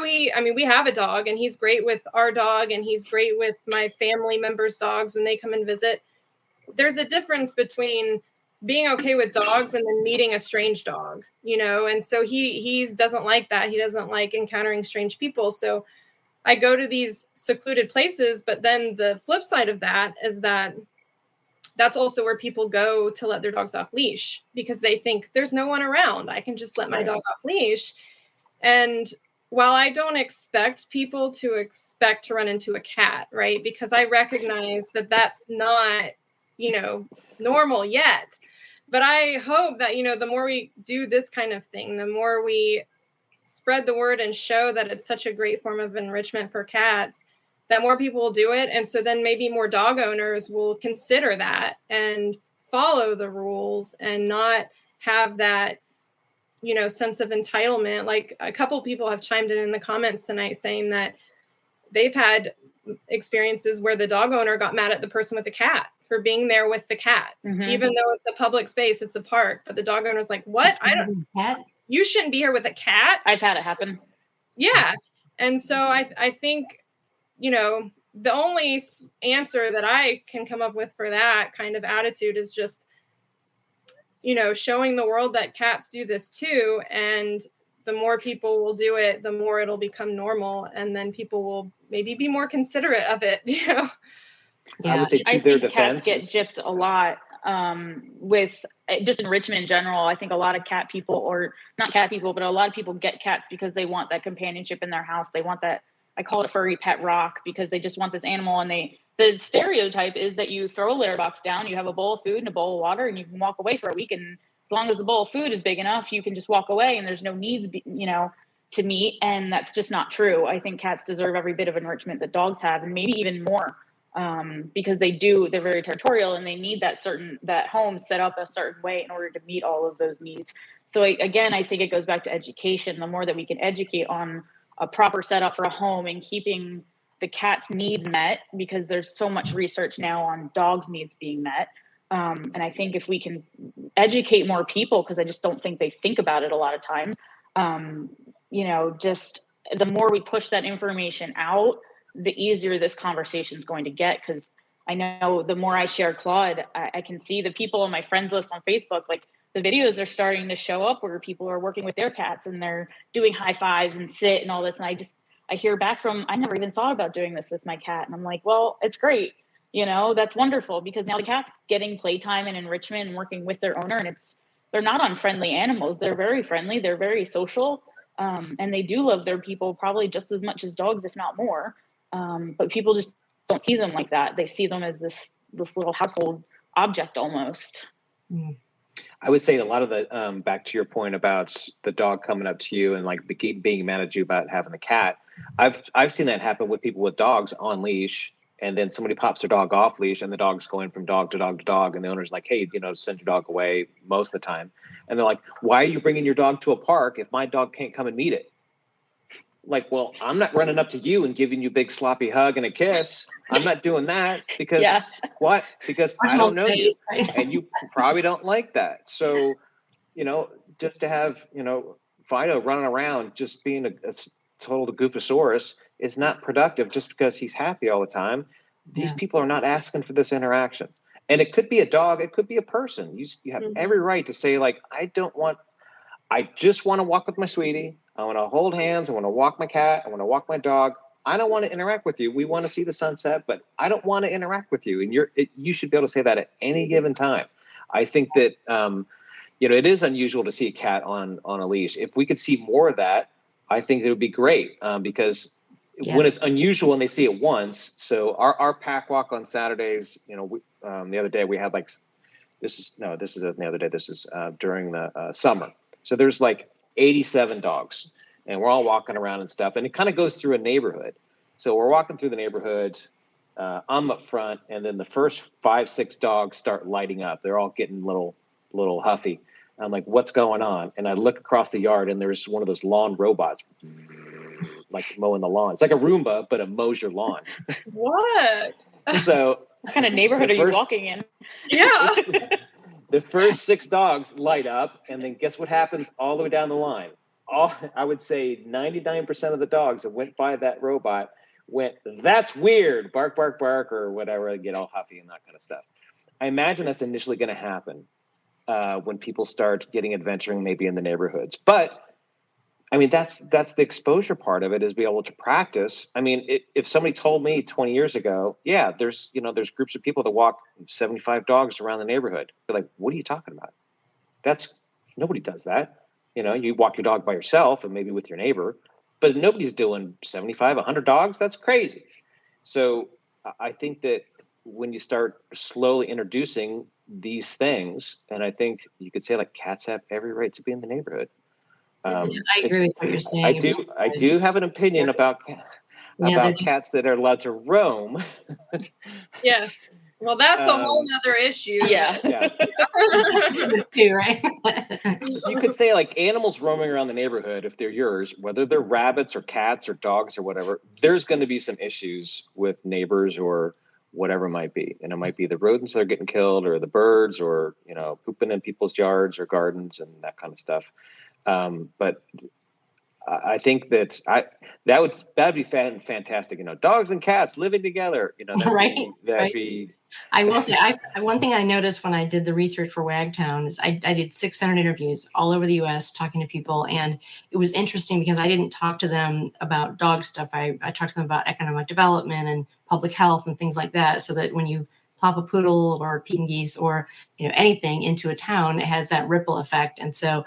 we have a dog and he's great with our dog and he's great with my family members' dogs when they come and visit. There's a difference between being okay with dogs and then meeting a strange dog, and so he doesn't like that. He doesn't like encountering strange people. So I go to these secluded places, but then the flip side of that is that that's also where people go to let their dogs off leash, because they think there's no one around. I can just let my dog off leash. And while I don't expect people to run into a cat, right? Because I recognize that that's not, normal yet. But I hope that, the more we do this kind of thing, the more we spread the word and show that it's such a great form of enrichment for cats, that more people will do it. And so then maybe more dog owners will consider that and follow the rules and not have that, sense of entitlement. Like, a couple people have chimed in the comments tonight saying that they've had experiences where the dog owner got mad at the person with the cat for being there with the cat, even though it's a public space, it's a park. But the dog owner's like, what? You shouldn't be here with a cat. I've had it happen. Yeah. And so I think, the only answer that I can come up with for that kind of attitude is just, showing the world that cats do this too. And the more people will do it, the more it'll become normal. And then people will maybe be more considerate of it, Yeah. I would say I think cats get gypped a lot with just enrichment in general. I think a lot of cat people, or not cat people, but a lot of people get cats because they want that companionship in their house. They want that I call it a furry pet rock, because they just want this animal, and the stereotype is that you throw a litter box down, you have a bowl of food and a bowl of water, and you can walk away for a week. And as long as the bowl of food is big enough, you can just walk away, and there's no needs, to meet. And that's just not true. I think cats deserve every bit of enrichment that dogs have, and maybe even more, because they're very territorial, and they need that home set up a certain way in order to meet all of those needs. So I think it goes back to education. The more that we can educate on a proper setup for a home and keeping the cat's needs met, because there's so much research now on dogs' needs being met. And I think if we can educate more people, because I just don't think they think about it a lot of times, just the more we push that information out, the easier this conversation is going to get. Because I know the more I share Claude, I can see the people on my friends list on Facebook, like the videos are starting to show up where people are working with their cats and they're doing high fives and sit and all this. And I hear back from, I never even thought about doing this with my cat. And I'm like, well, it's great. That's wonderful, because now the cat's getting playtime and enrichment and working with their owner. And they're not unfriendly animals. They're very friendly. They're very social. And they do love their people probably just as much as dogs, if not more. But people just don't see them like that. They see them as this little household object almost. I would say a lot of the, back to your point about the dog coming up to you and like being mad at you about having a cat. I've seen that happen with people with dogs on leash, and then somebody pops their dog off leash and the dog's going from dog to dog to dog. And the owner's like, hey, send your dog away most of the time. And they're like, why are you bringing your dog to a park if my dog can't come and meet it? Like, well, I'm not running up to you and giving you a big sloppy hug and a kiss. I'm not doing that because what? Because I don't know you, and you probably don't like that. So, just to have, Fido running around just being a total goofosaurus is not productive just because he's happy all the time. These people are not asking for this interaction. And it could be a dog. It could be a person. You have every right to say, like, I just want to walk with my sweetie. I want to hold hands. I want to walk my cat. I want to walk my dog. I don't want to interact with you. We want to see the sunset, but I don't want to interact with you. And you should be able to say that at any given time. I think that, it is unusual to see a cat on a leash. If we could see more of that, I think it would be great, because when it's unusual and they see it once. So our pack walk on Saturdays, the other day we had this is during the summer. So there's like 87 dogs, and we're all walking around and stuff. And it kind of goes through a neighborhood. So we're walking through the neighborhood. I'm up front, and then the first 5-6 dogs start lighting up. They're all getting a little huffy. I'm like, what's going on? And I look across the yard, and there's one of those lawn robots, like mowing the lawn. It's like a Roomba, but it mows your lawn. What? So what kind of neighborhood are you walking in? Yeah. The first 6 dogs light up, and then guess what happens all the way down the line? I would say 99% of the dogs that went by that robot went, that's weird, bark, bark, bark, or whatever, and get all huffy and that kind of stuff. I imagine that's initially going to happen when people start getting adventuring maybe in the neighborhoods. But I mean, that's the exposure part of it, is be able to practice. I mean, if somebody told me 20 years ago, there's groups of people that walk 75 dogs around the neighborhood. They're like, what are you talking about? Nobody does that. You walk your dog by yourself and maybe with your neighbor, but nobody's doing 75, 100 dogs. That's crazy. So I think that when you start slowly introducing these things, and I think you could say, like, cats have every right to be in the neighborhood. I agree with what you're saying. I do have an opinion about cats that are allowed to roam. Yes. Well, that's a whole nother issue. Yeah. Right? You could say, like, animals roaming around the neighborhood, if they're yours, whether they're rabbits or cats or dogs or whatever, there's going to be some issues with neighbors or whatever it might be. And it might be the rodents that are getting killed, or the birds, or, pooping in people's yards or gardens and that kind of stuff. But I think that that'd be fantastic. Dogs and cats living together. That'd be. I will say, one thing I noticed when I did the research for Wagtown is I did 600 interviews all over the U.S. talking to people, and it was interesting because I didn't talk to them about dog stuff. I talked to them about economic development and public health and things like that, so that when you plop a poodle or Peking geese or anything into a town, it has that ripple effect. And so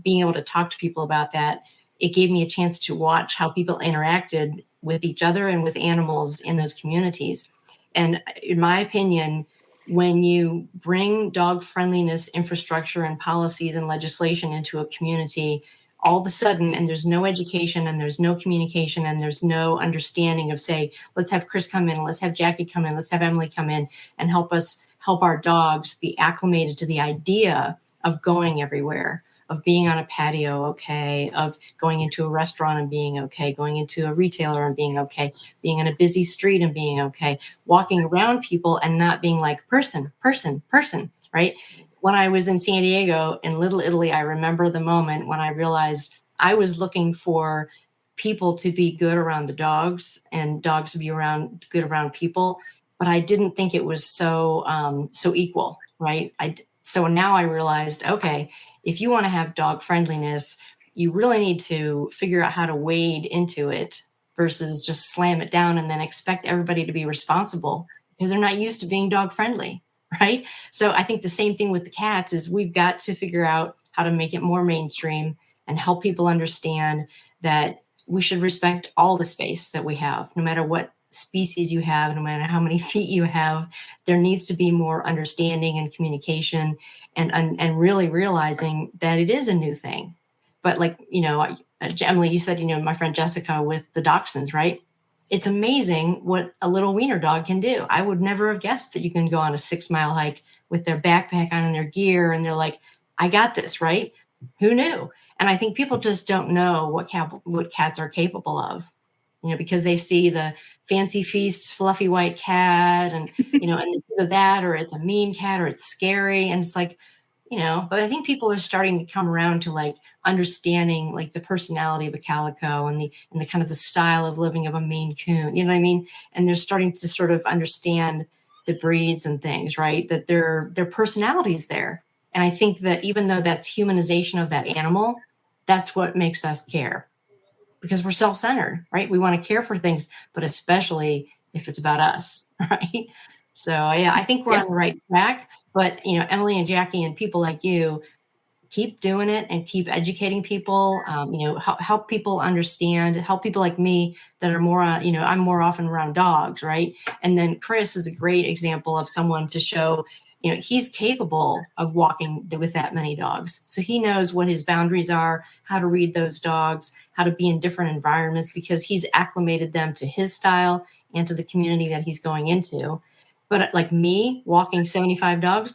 being able to talk to people about that, it gave me a chance to watch how people interacted with each other and with animals in those communities. And in my opinion, when you bring dog friendliness infrastructure and policies and legislation into a community, all of a sudden, and there's no education and there's no communication and there's no understanding of, say, let's have Chris come in, let's have Jackie come in, let's have Emily come in and help us help our dogs be acclimated to the idea of going everywhere, of being on a patio okay, of going into a restaurant and being okay, going into a retailer and being okay, being in a busy street and being okay, walking around people and not being like person, right? When I was in San Diego in Little Italy, I remember the moment when I realized I was looking for people to be good around the dogs and dogs to be good around people, but I didn't think it was so equal, right? So now I realized, okay, if you want to have dog friendliness, you really need to figure out how to wade into it versus just slam it down and then expect everybody to be responsible because they're not used to being dog friendly, right? So I think the same thing with the cats is we've got to figure out how to make it more mainstream and help people understand that we should respect all the space that we have, no matter what species you have, no matter how many feet you have. There needs to be more understanding and communication and really realizing that it is a new thing. But like, Emily, you said, my friend Jessica with the dachshunds, right? It's amazing what a little wiener dog can do. I would never have guessed that you can go on a 6-mile hike with their backpack on and their gear. And they're like, I got this, right? Who knew? And I think people just don't know what cats are capable of, because they see the fancy feast, fluffy white cat and, and it's either that or it's a mean cat or it's scary. And it's like, but I think people are starting to come around to like understanding like the personality of a calico and the kind of the style of living of a Maine Coon, you know what I mean? And they're starting to sort of understand the breeds and things, right? That their personality is there. And I think that even though that's humanization of that animal, that's what makes us care because we're self-centered, right? We want to care for things, but especially if it's about us, right? So yeah, I think we're on the right track. But Emily and Jackie and people like you keep doing it and keep educating people. Help people understand. Help people like me that are more. I'm more often around dogs, right? And then Chris is a great example of someone to show. He's capable of walking with that many dogs, so he knows what his boundaries are, how to read those dogs, how to be in different environments because he's acclimated them to his style and to the community that he's going into. But like me, walking 75 dogs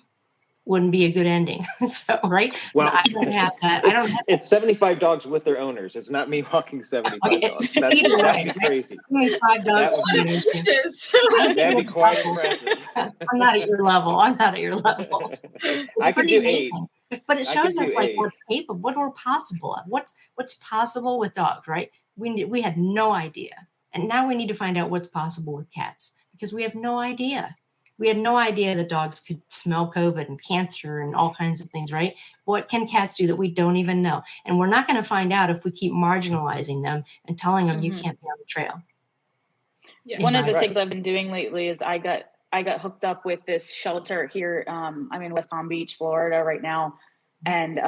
wouldn't be a good ending. So, right? Well, so I don't have that. It's 75 dogs with their owners. It's not me walking 75 dogs. That'd be crazy. 75 dogs. That'd be quite impressive. I'm not at your level. I could do amazing. 8. But it shows us like what's capable, what we're possible of, what's possible with dogs, right? We had no idea. And now we need to find out what's possible with cats because we have no idea. We had no idea that dogs could smell COVID and cancer and all kinds of things, right? What can cats do that we don't even know? And we're not going to find out if we keep marginalizing them and telling them you can't be on the trail. Yeah. One of the things I've been doing lately is I got hooked up with this shelter here. I'm in West Palm Beach, Florida right now. And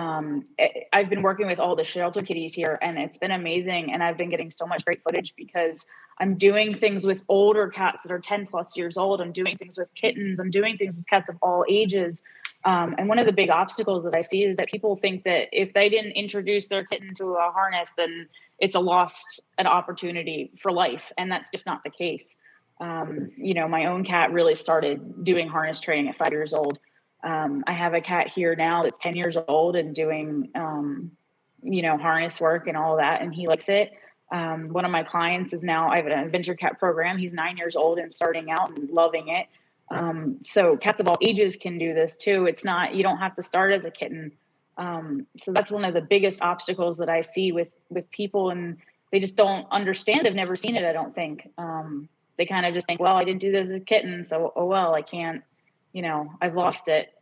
I've been working with all the shelter kitties here and it's been amazing. And I've been getting so much great footage because I'm doing things with older cats that are 10 plus years old. I'm doing things with kittens. I'm doing things with cats of all ages. And one of the big obstacles that I see is that people think that if they didn't introduce their kitten to a harness, then it's an opportunity for life. And that's just not the case. My own cat really started doing harness training at 5 years old. I have a cat here now that's 10 years old and doing, harness work and all of that. And he likes it. One of my clients is now, I have an adventure cat program. He's 9 years old and starting out and loving it. So cats of all ages can do this too. It's not, you don't have to start as a kitten. So that's one of the biggest obstacles that I see with people and they just don't understand. They've never seen it. I don't think, they kind of just think, well, I didn't do this as a kitten. So, oh, well, I can't, I've lost it.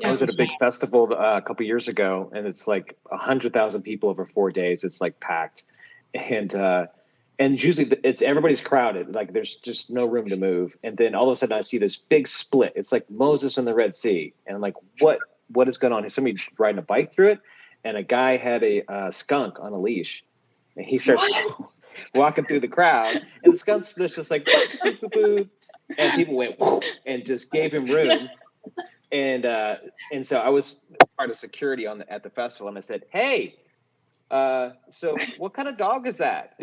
I was at a big festival a couple of years ago, and it's like 100,000 people over 4 days. It's like packed, and usually it's everybody's crowded. Like there's just no room to move. And then all of a sudden, I see this big split. It's like Moses in the Red Sea, and I'm like, what is going on? Is somebody riding a bike through it? and a guy had a skunk on a leash, and he starts walking through the crowd, and the skunk's just like boop, boop, boop, boop, and people went and just gave him room. And so I was part of security at the festival, and I said, "Hey, so what kind of dog is that?"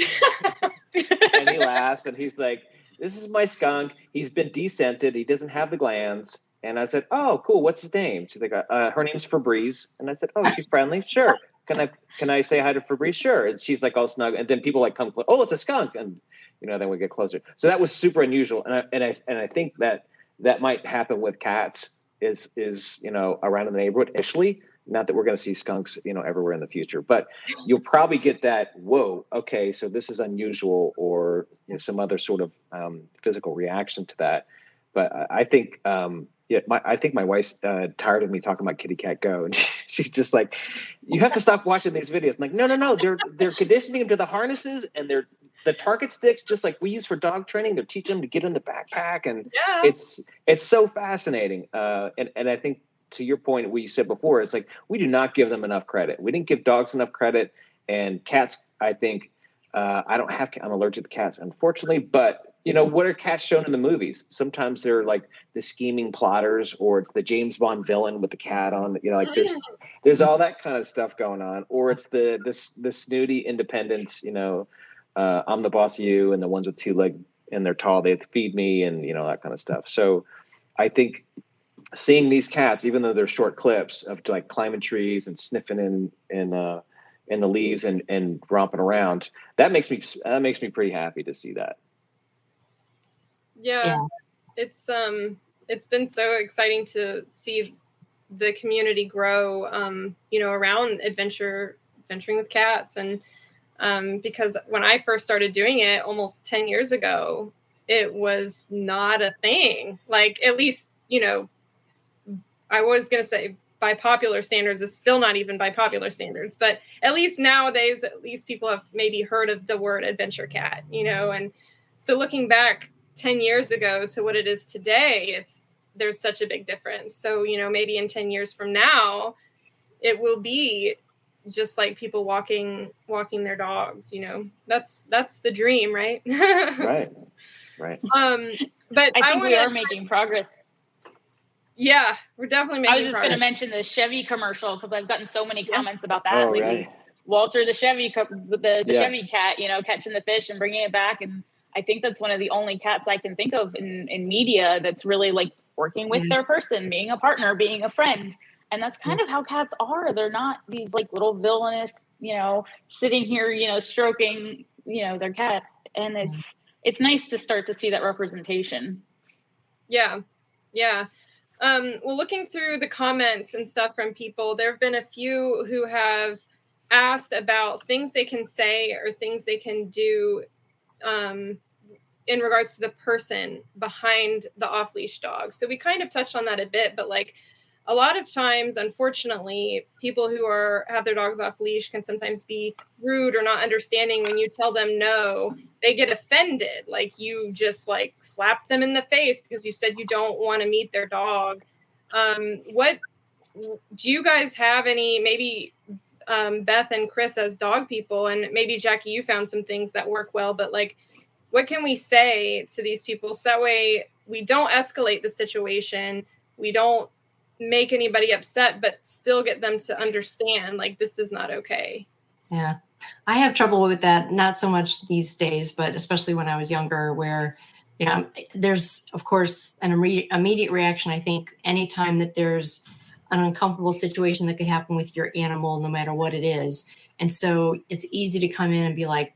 And he laughs, and he's like, "This is my skunk. He's been descented. He doesn't have the glands." And I said, "Oh, cool. What's his name?" She's like, "Her name's Febreze." And I said, "Oh, is she friendly?" "Sure." Can I say hi to Febreze?" "Sure." And she's like all snug. And then people like come close. "Oh, it's a skunk." And then we get closer. So that was super unusual. And I think that might happen with cats is around in the neighborhood initially. Not that we're going to see skunks, everywhere in the future, but you'll probably get that, whoa, okay, so this is unusual, or some other sort of physical reaction to that. But I think, I think my wife's tired of me talking about Kitty Cat Go, and she's just like, "You have to stop watching these videos." I'm like, no, they're conditioning them to the harnesses, and they're the target sticks, just like we use for dog training. They're teaching them to get in the backpack, and it's so fascinating. And I think, to your point, what you said before, it's like we do not give them enough credit. We didn't give dogs enough credit, and cats. I think I'm allergic to cats, unfortunately. But what are cats shown in the movies? Sometimes they're like the scheming plotters, or it's the James Bond villain with the cat on. Like there's all that kind of stuff going on, or it's the snooty independent. I'm the boss of you, and the ones with two legs and they're tall, they have to feed me, and that kind of stuff. So I think seeing these cats, even though they're short clips of like climbing trees and sniffing in the leaves and romping around, that makes me pretty happy to see that. Yeah. It's been so exciting to see the community grow, around adventuring with cats. And because when I first started doing it almost 10 years ago, it was not a thing. Like, at least, I was going to say by popular standards, is still not even by popular standards, but at least nowadays, people have maybe heard of the word adventure cat, and so looking back 10 years ago to what it is today, there's such a big difference. So, maybe in 10 years from now, it will be just like people walking their dogs, that's the dream, right? Right. But I think we are making progress. Yeah, we're definitely making progress. I was just going to mention the Chevy commercial, because I've gotten so many comments about that lately. Right. Walter, the Chevy Chevy cat, catching the fish and bringing it back. And I think that's one of the only cats I can think of in media that's really like working with their person, being a partner, being a friend. And that's kind of how cats are. They're not these like little villainous, sitting here, stroking, their cat. And it's nice to start to see that representation. Yeah. Well, looking through the comments and stuff from people, there have been a few who have asked about things they can say or things they can do in regards to the person behind the off-leash dog. So we kind of touched on that a bit, but like a lot of times, unfortunately, people who have their dogs off leash can sometimes be rude or not understanding. When you tell them no, they get offended. Like you just like slap them in the face because you said you don't want to meet their dog. What do you guys have any, maybe Beth and Chris as dog people, and maybe Jackie, you found some things that work well, but like, what can we say to these people so that way we don't escalate the situation, we don't make anybody upset, but still get them to understand like this is not okay? Yeah, I have trouble with that. Not so much these days, but especially when I was younger, where there's of course an immediate reaction. I think anytime that there's an uncomfortable situation that could happen with your animal, no matter what it is, and so it's easy to come in and be like,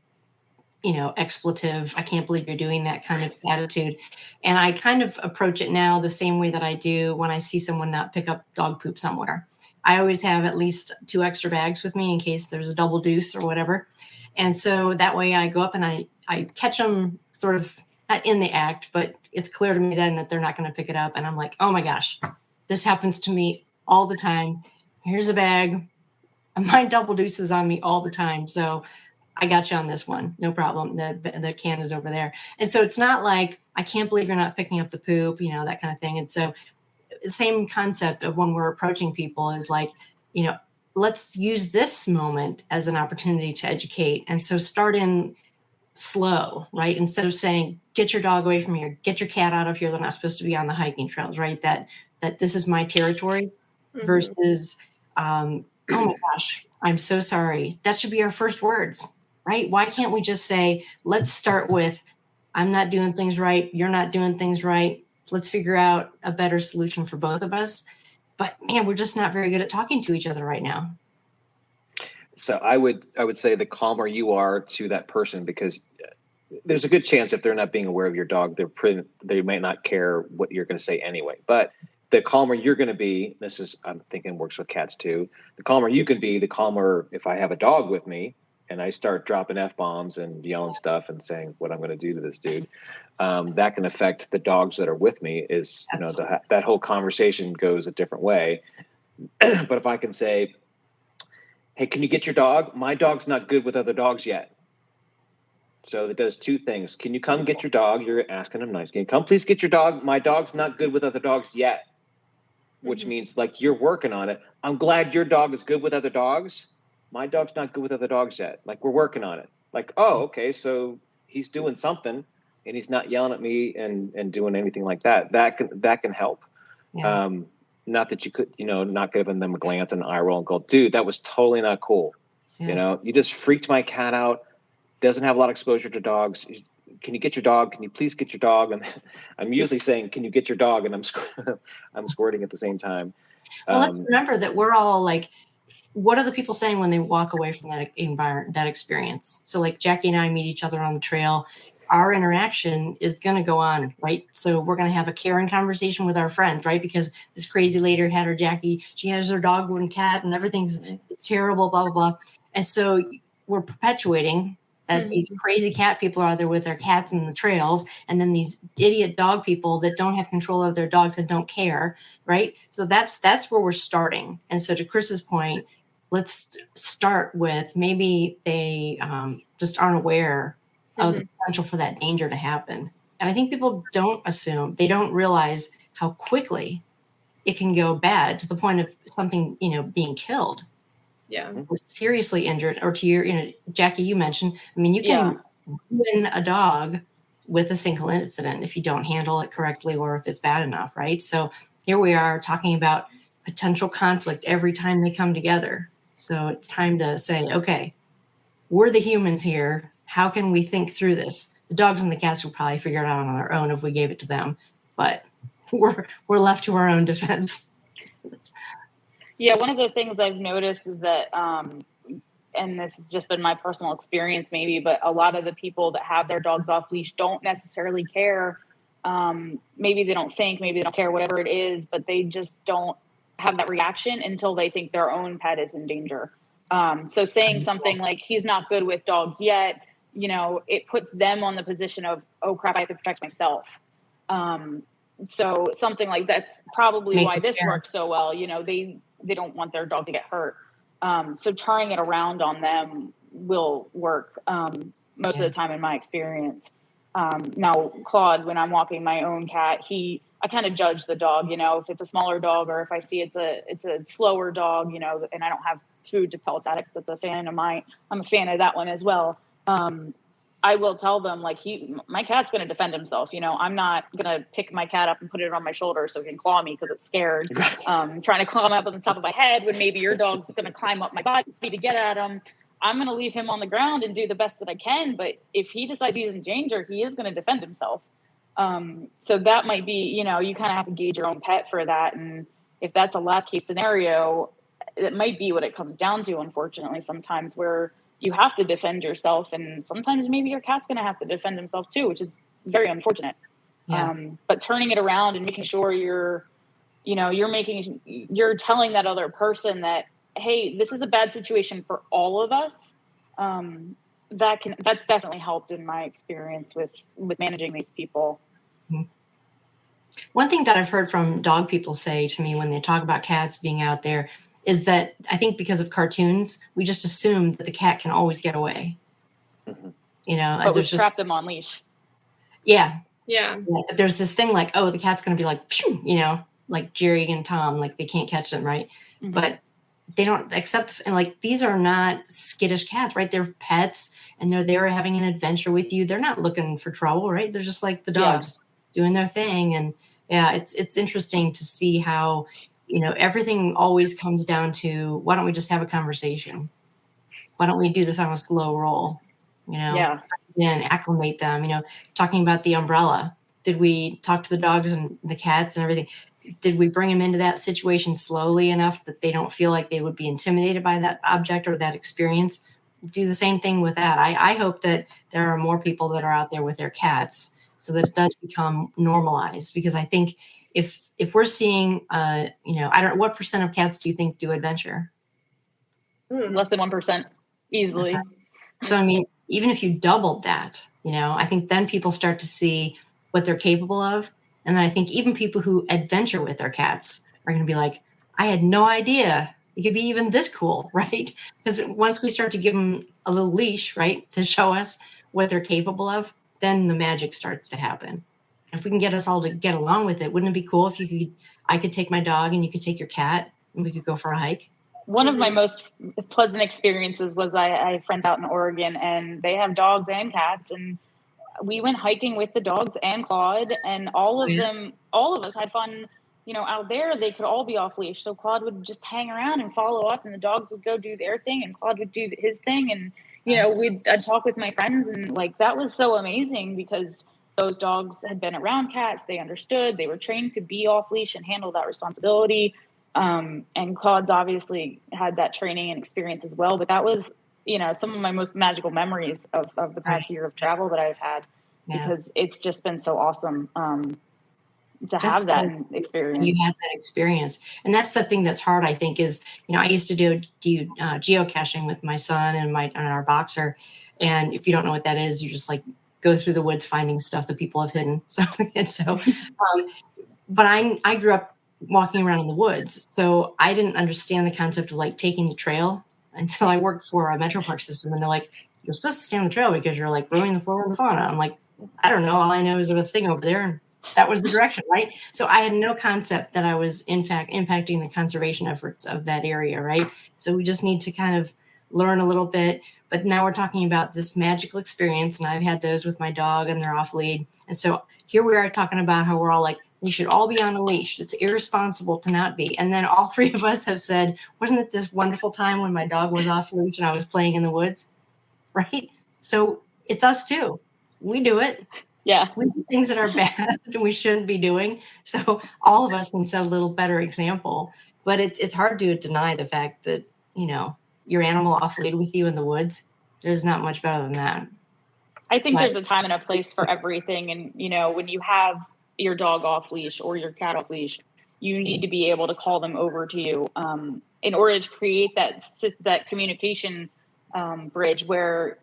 expletive, I can't believe you're doing that kind of attitude. And I kind of approach it now the same way that I do when I see someone not pick up dog poop somewhere. I always have at least 2 extra bags with me in case there's a double deuce or whatever. And so that way I go up and I catch them sort of not in the act, but it's clear to me then that they're not going to pick it up. And I'm like, oh my gosh, this happens to me all the time. Here's a bag. My double deuces on me all the time. So I got you on this one. No problem. The can is over there. And so it's not like, I can't believe you're not picking up the poop, that kind of thing. And so the same concept of when we're approaching people is like, let's use this moment as an opportunity to educate. And so start in slow, right? Instead of saying, get your dog away from here, get your cat out of here. They're not supposed to be on the hiking trails, right? That this is my territory versus, oh my gosh, I'm so sorry. That should be our first words, right? Why can't we just say, let's start with, I'm not doing things right. You're not doing things right. Let's figure out a better solution for both of us. But man, we're just not very good at talking to each other right now. So I would say the calmer you are to that person, because there's a good chance if they're not being aware of your dog, they might not care what you're going to say anyway. But the calmer you're going to be, this is, I'm thinking works with cats too. The calmer you can be, the calmer if I have a dog with me and I start dropping F-bombs and yelling stuff and saying what I'm going to do to this dude, that can affect the dogs that are with me. Is, you know, that whole conversation goes a different way. But if I can say, hey, can you get your dog? My dog's not good with other dogs yet. So that does two things. Can you come get your dog? You're asking him nice. Can you come please get your dog? My dog's not good with other dogs yet. Which means like you're working on it. I'm glad your dog is good with other dogs. My dog's not good with other dogs yet. Like, we're working on it. Like, oh, okay, so he's doing something and he's not yelling at me and doing anything like that. That can help. Yeah. Not that you could, you know, not giving them a glance and an eye roll and go, dude, that was totally not cool. Yeah. You know, you just freaked my cat out. Doesn't have a lot of exposure to dogs. Can you get your dog? Can you please get your dog? And I'm usually saying, can you get your dog? And I'm squirting at the same time. Well, let's remember that we're all like, what are the people saying when they walk away from that environment, that experience? So like Jackie and I meet each other on the trail. Our interaction is going to go on, right? So we're going to have a caring conversation with our friend, right? Because this crazy lady had her Jackie, she has her dog and cat and everything's it's terrible, blah, blah, blah. And so we're perpetuating that these crazy cat people are there with their cats in the trails, and then these idiot dog people that don't have control of their dogs and don't care, right? So that's where we're starting. And so to Chris's point, let's start with maybe they just aren't aware of the potential for that danger to happen. And I think people don't assume, they don't realize how quickly it can go bad to the point of something, you know, being killed. Yeah. Or seriously injured, or to your, you know, Jackie, you mentioned, I mean, you can ruin a dog with a single incident if you don't handle it correctly or if it's bad enough, right? So here we are talking about potential conflict every time they come together. So it's time to say, okay, we're the humans here. How can we think through this? The dogs and the cats will probably figure it out on their own if we gave it to them, but we're left to our own defense. Yeah, one of the things I've noticed is that, and this has just been my personal experience maybe, but a lot of the people that have their dogs off leash don't necessarily care. Maybe they don't think, maybe they don't care, whatever it is, but they just don't have that reaction until they think their own pet is in danger. So saying something like, he's not good with dogs yet, you know, it puts them on the position of, oh crap, I have to protect myself. So something like that's probably why this works so well. You know, they don't want their dog to get hurt. So turning it around on them will work most of the time in my experience. Now, Claude, when I'm walking my own cat, I kind of judge the dog, you know, if it's a smaller dog or if I see it's a slower dog, you know, and I don't have food to pellets addicts, that's a fan of mine. I'm a fan of that one as well. I will tell them like my cat's going to defend himself. You know, I'm not going to pick my cat up and put it on my shoulder so it can claw me because it's scared. Trying to climb up on the top of my head when maybe your dog's going to climb up my body to get at him. I'm going to leave him on the ground and do the best that I can. But if he decides he's in danger, he is going to defend himself. So that might be, you know, you kind of have to gauge your own pet for that. And if that's a last case scenario, it might be what it comes down to, unfortunately, sometimes where you have to defend yourself, and sometimes maybe your cat's going to have to defend himself too, which is very unfortunate. Yeah. But turning it around and making sure you're telling that other person that, hey, this is a bad situation for all of us. That's definitely helped in my experience with managing these people. One thing that I've heard from dog people say to me when they talk about cats being out there is that I think because of cartoons, we just assume that the cat can always get away. You know, but we trap them on leash. Yeah. Yeah. But there's this thing like, oh, the cat's going to be like, phew, you know, like Jerry and Tom, like they can't catch them, right? But they don't accept, and like, these are not skittish cats, right? They're pets and they're there having an adventure with you. They're not looking for trouble, right? They're just like the Yeah. dogs doing their thing. And yeah, it's interesting to see how, everything always comes down to, why don't we just have a conversation? Why don't we do this on a slow roll? Yeah. And acclimate them, talking about the umbrella. Did we talk to the dogs and the cats and everything? Did we bring them into that situation slowly enough that they don't feel like they would be intimidated by that object or that experience? Do the same thing with that. I hope that there are more people that are out there with their cats so that it does become normalized, because I think if we're seeing, I don't know, what percent of cats do you think do adventure? Less than 1%, easily. Okay. So, I mean, even if you doubled that, I think then people start to see what they're capable of. And then I think even people who adventure with their cats are going to be like, I had no idea it could be even this cool, right? Because once we start to give them a little leash, right, to show us what they're capable of, then the magic starts to happen. If we can get us all to get along with it, wouldn't it be cool if I could take my dog and you could take your cat and we could go for a hike? One of my most pleasant experiences was I have friends out in Oregon, and they have dogs and cats, and we went hiking with the dogs and Claude, and all of us had fun. Out there, they could all be off leash. So Claude would just hang around and follow us, and the dogs would go do their thing, and Claude would do his thing. And, I'd talk with my friends, and like, that was so amazing because those dogs had been around cats. They understood, they were trained to be off leash and handle that responsibility. And Claude's obviously had that training and experience as well, but that was, some of my most magical memories of the past year of travel that I've had, because it's just been so awesome to have that experience. You had that experience. And that's the thing that's hard, I think, is, I used to do geocaching with my son and our boxer. And if you don't know what that is, you just like go through the woods finding stuff that people have hidden. But I grew up walking around in the woods. So I didn't understand the concept of like taking the trail until I worked for a Metro Park system. And they're like, you're supposed to stay on the trail because you're like ruining the flora and the fauna. I'm like, I don't know. All I know is there's a thing over there. And that was the direction, right? So I had no concept that I was, in fact, impacting the conservation efforts of that area, right? So we just need to kind of learn a little bit. But now we're talking about this magical experience. And I've had those with my dog and they're off lead. And so here we are talking about how we're all like, you should all be on a leash. It's irresponsible to not be. And then all three of us have said, wasn't it this wonderful time when my dog was off leash and I was playing in the woods? Right? So it's us too. We do it. Yeah. We do things that are bad and we shouldn't be doing. So all of us can set a little better example. But it's hard to deny the fact that, your animal off lead with you in the woods, there's not much better than that. I think there's a time and a place for everything. And, when you have your dog off leash or your cat off leash, you need to be able to call them over to you in order to create that communication bridge where,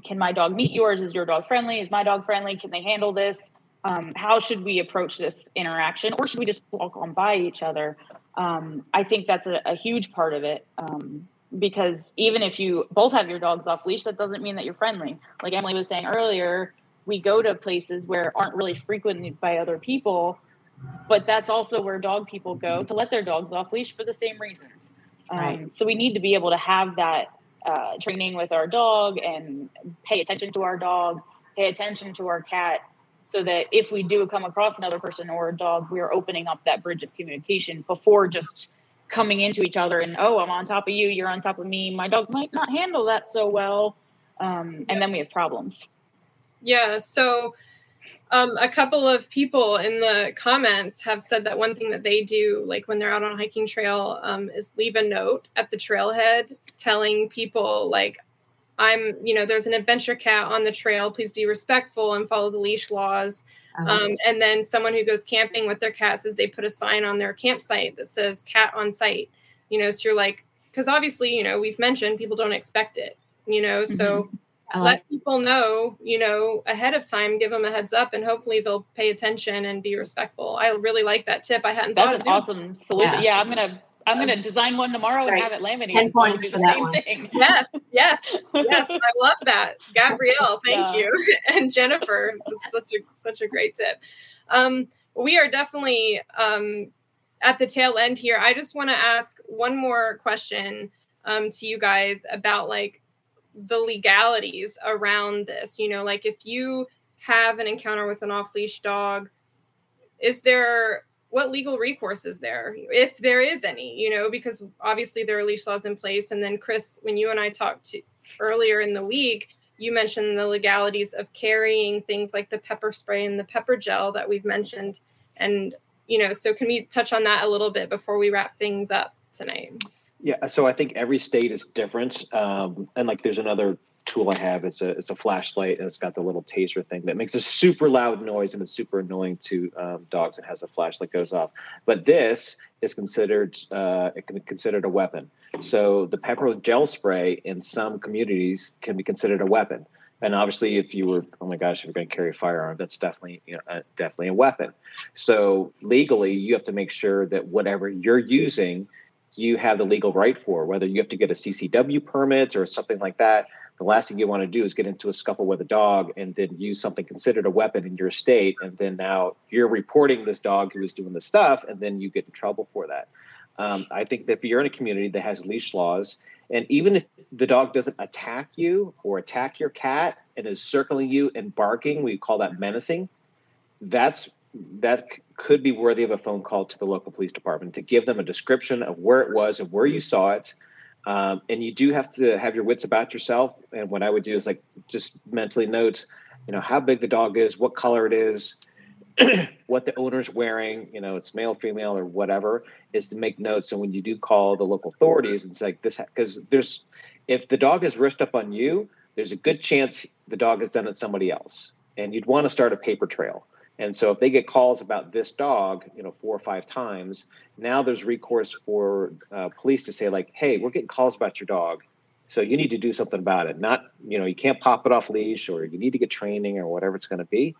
can my dog meet yours? Is your dog friendly? Is my dog friendly? Can they handle this? How should we approach this interaction, or should we just walk on by each other? I think that's a huge part of it. Because even if you both have your dogs off leash, that doesn't mean that you're friendly. Like Emily was saying earlier, we go to places where aren't really frequented by other people, but that's also where dog people go to let their dogs off leash for the same reasons. Right. So we need to be able to have that training with our dog and pay attention to our dog, pay attention to our cat, so that if we do come across another person or a dog, we are opening up that bridge of communication before just coming into each other and, I'm on top of you, you're on top of me. My dog might not handle that so well. And then we have problems. Yeah. So a couple of people in the comments have said that one thing that they do, like when they're out on a hiking trail, is leave a note at the trailhead telling people like, there's an adventure cat on the trail. Please be respectful and follow the leash laws. And then someone who goes camping with their cat says they put a sign on their campsite that says cat on site, so you're like, because obviously, we've mentioned people don't expect it, so let people know, ahead of time, give them a heads up, and hopefully they'll pay attention and be respectful. I really like that tip. I hadn't thought of That's an awesome solution. Yeah, I'm gonna design one tomorrow and have it laminated. 10 points for that one. Thing. Yes. I love that, Gabrielle. Thank you, and Jennifer. That's such a great tip. We are definitely at the tail end here, I just want to ask one more question to you guys about like the legalities around this. You know, like if you have an encounter with an off-leash dog, what legal recourse is there, if there is any, you know, because obviously there are leash laws in place. And then Chris, when you and I talked earlier in the week, you mentioned the legalities of carrying things like the pepper spray and the pepper gel that we've mentioned. And, you know, so can we touch on that a little bit before we wrap things up tonight? Yeah, so I think every state is different. And like there's another tool I have. It's a flashlight, and it's got the little taser thing that makes a super loud noise, and it's super annoying to dogs. It has a flash that goes off. But this is considered it can be considered a weapon. So the pepper gel spray in some communities can be considered a weapon. And obviously, if you were, oh my gosh, if you're going to carry a firearm, that's definitely definitely a weapon. So legally, you have to make sure that whatever you're using, you have the legal right for. Whether you have to get a CCW permit or something like that, the last thing you want to do is get into a scuffle with a dog and then use something considered a weapon in your state, and then now you're reporting this dog who is doing the stuff, and then you get in trouble for that. I think that if you're in a community that has leash laws, and even if the dog doesn't attack you or attack your cat and is circling you and barking, we call that menacing. That could be worthy of a phone call to the local police department to give them a description of where it was and where you saw it. And you do have to have your wits about yourself. And what I would do is like just mentally note, you know, how big the dog is, what color it is, what the owner's wearing, you know, it's male, female, or whatever, is to make notes. So when you do call the local authorities, it's like this, because if the dog is rushed up on you, there's a good chance the dog has done it somebody else. And you'd want to start a paper trail. And so if they get calls about this dog, you know, 4 or 5 times, now there's recourse for police to say like, hey, we're getting calls about your dog, so you need to do something about it. Not, you know, you can't pop it off leash, or you need to get training or whatever it's going to be.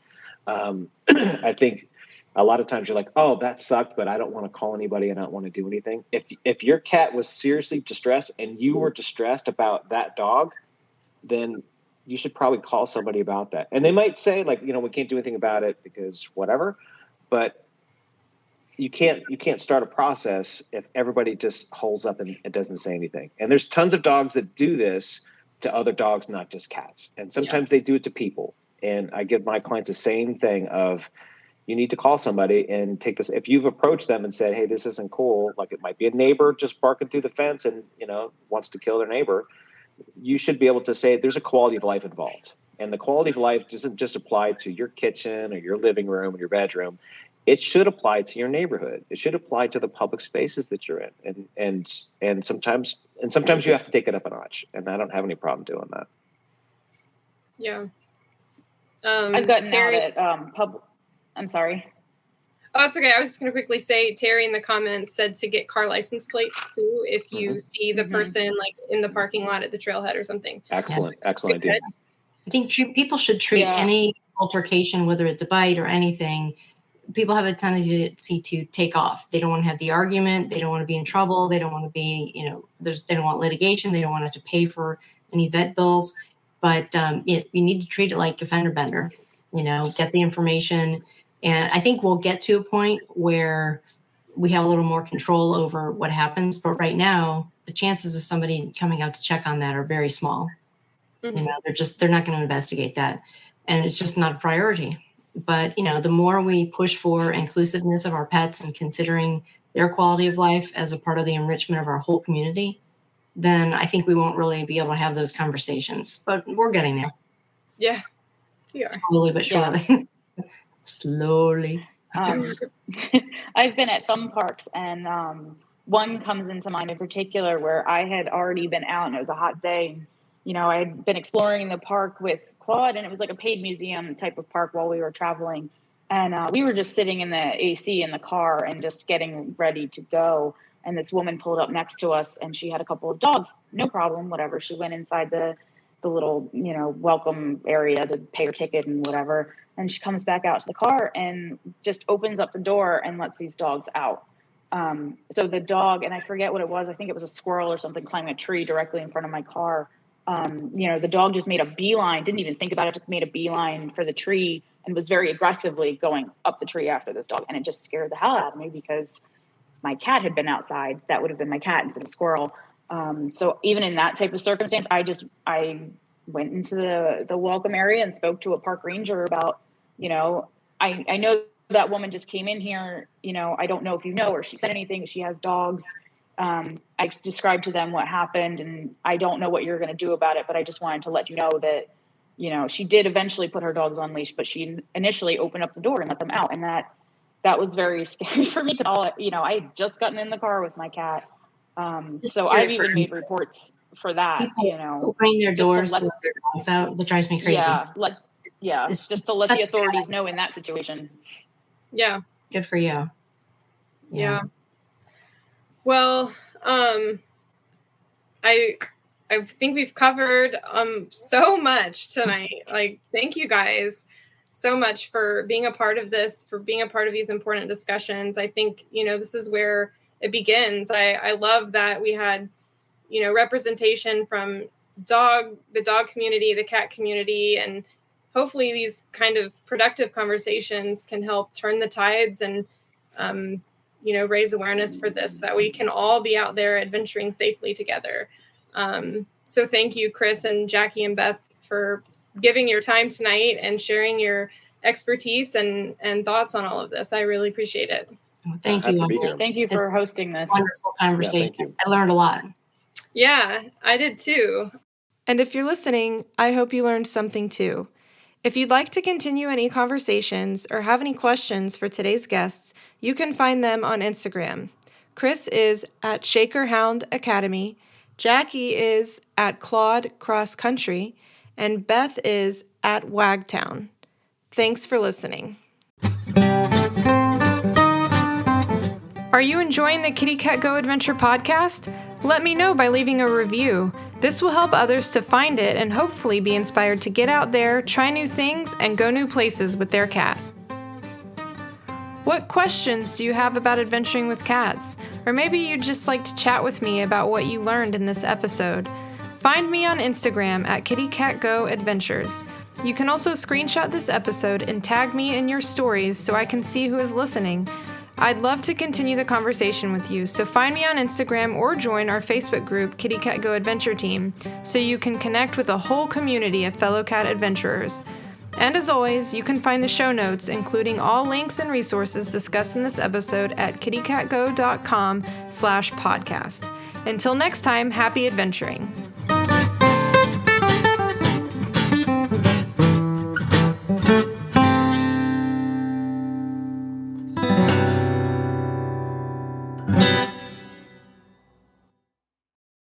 I think a lot of times you're like, oh, that sucked, but I don't want to call anybody and I don't want to do anything. If your cat was seriously distressed and you were distressed about that dog, then you should probably call somebody about that. And they might say like, you know, we can't do anything about it because whatever, but you can't start a process if everybody just holds up and doesn't say anything. And there's tons of dogs that do this to other dogs, not just cats. And sometimes they do it to people. And I give my clients the same thing of, you need to call somebody and take this. If you've approached them and said, hey, this isn't cool, like it might be a neighbor just barking through the fence and, you know, wants to kill their neighbor, you should be able to say there's a quality of life involved. And the quality of life doesn't just apply to your kitchen or your living room or your bedroom. It should apply to your neighborhood. It should apply to the public spaces that you're in. And sometimes you have to take it up a notch. And I don't have any problem doing that. Yeah. I've gotten Terry, out at I'm sorry. Oh, it's okay. I was just going to quickly say, Terry in the comments said to get car license plates too if you see the person like in the parking lot at the trailhead or something. Excellent idea. I think people should treat any altercation, whether it's a bite or anything. People have a tendency to take off. They don't want to have the argument. They don't want to be in trouble. They don't want to be, you know, they don't want litigation. They don't want to have to pay for any vet bills. But you need to treat it like a fender bender, you know, get the information. And I think we'll get to a point where we have a little more control over what happens. But right now, the chances of somebody coming out to check on that are very small. Mm-hmm. You know, they're not going to investigate that. And it's just not a priority. But, you know, the more we push for inclusiveness of our pets and considering their quality of life as a part of the enrichment of our whole community, then I think we won't really be able to have those conversations. But we're getting there. Yeah, we are. Slowly but surely. Yeah. Slowly. I've been at some parks, and one comes into mind in particular where I had already been out and it was a hot day. You know, I had been exploring the park with Claude, and it was like a paid museum type of park while we were traveling. And we were just sitting in the AC in the car and just getting ready to go. And this woman pulled up next to us, and she had a couple of dogs. No problem, whatever. She went inside the little, you know, welcome area to pay her ticket and whatever. And she comes back out to the car and just opens up the door and lets these dogs out. So the dog, and I forget what it was, I think it was a squirrel or something, climbing a tree directly in front of my car. You know, the dog just made a beeline, didn't even think about it, just made a beeline for the tree and was very aggressively going up the tree after this dog. And it just scared the hell out of me because my cat had been outside, that would have been my cat instead of squirrel. So even in that type of circumstance, I went into the welcome area and spoke to a park ranger about, I know that woman just came in here, I don't know if you know her, she said anything, she has dogs. I described to them what happened, and I don't know what you're going to do about it, but I just wanted to let you know that, she did eventually put her dogs on leash, but she initially opened up the door and let them out. And that was very scary for me because I had just gotten in the car with my cat. So I've even made reports for that, People opening their doors to let their dogs out. That drives me crazy. Yeah, it's just to let the authorities know in that situation. Yeah. Good for you. Yeah. Well, I think we've covered so much tonight. Like, thank you guys so much for being a part of this, for being a part of these important discussions. I think, this is where it begins. I love that we had, representation from the dog community, the cat community, and hopefully these kind of productive conversations can help turn the tides and, raise awareness for this, so that we can all be out there adventuring safely together. So thank you, Chris and Jackie and Beth, for giving your time tonight and sharing your expertise and thoughts on all of this. I really appreciate it. Thank you. Thank you for hosting this wonderful conversation. Yeah, thank you. I learned a lot. Yeah, I did too. And if you're listening, I hope you learned something too. If you'd like to continue any conversations or have any questions for today's guests, you can find them on Instagram. Chris is at Shakerhound Academy, Jackie is at Claude Cross Country, and Beth is at Wagtown. Thanks for listening. Are you enjoying the Kitty Cat Go Adventure podcast? Let me know by leaving a review. This will help others to find it and hopefully be inspired to get out there, try new things, and go new places with their cat. What questions do you have about adventuring with cats? Or maybe you'd just like to chat with me about what you learned in this episode. Find me on Instagram at kittycatgoadventures. You can also screenshot this episode and tag me in your stories so I can see who is listening. I'd love to continue the conversation with you, so find me on Instagram or join our Facebook group, Kitty Cat Go Adventure Team, so you can connect with a whole community of fellow cat adventurers. And as always, you can find the show notes, including all links and resources discussed in this episode at kittycatgo.com/podcast. Until next time, happy adventuring.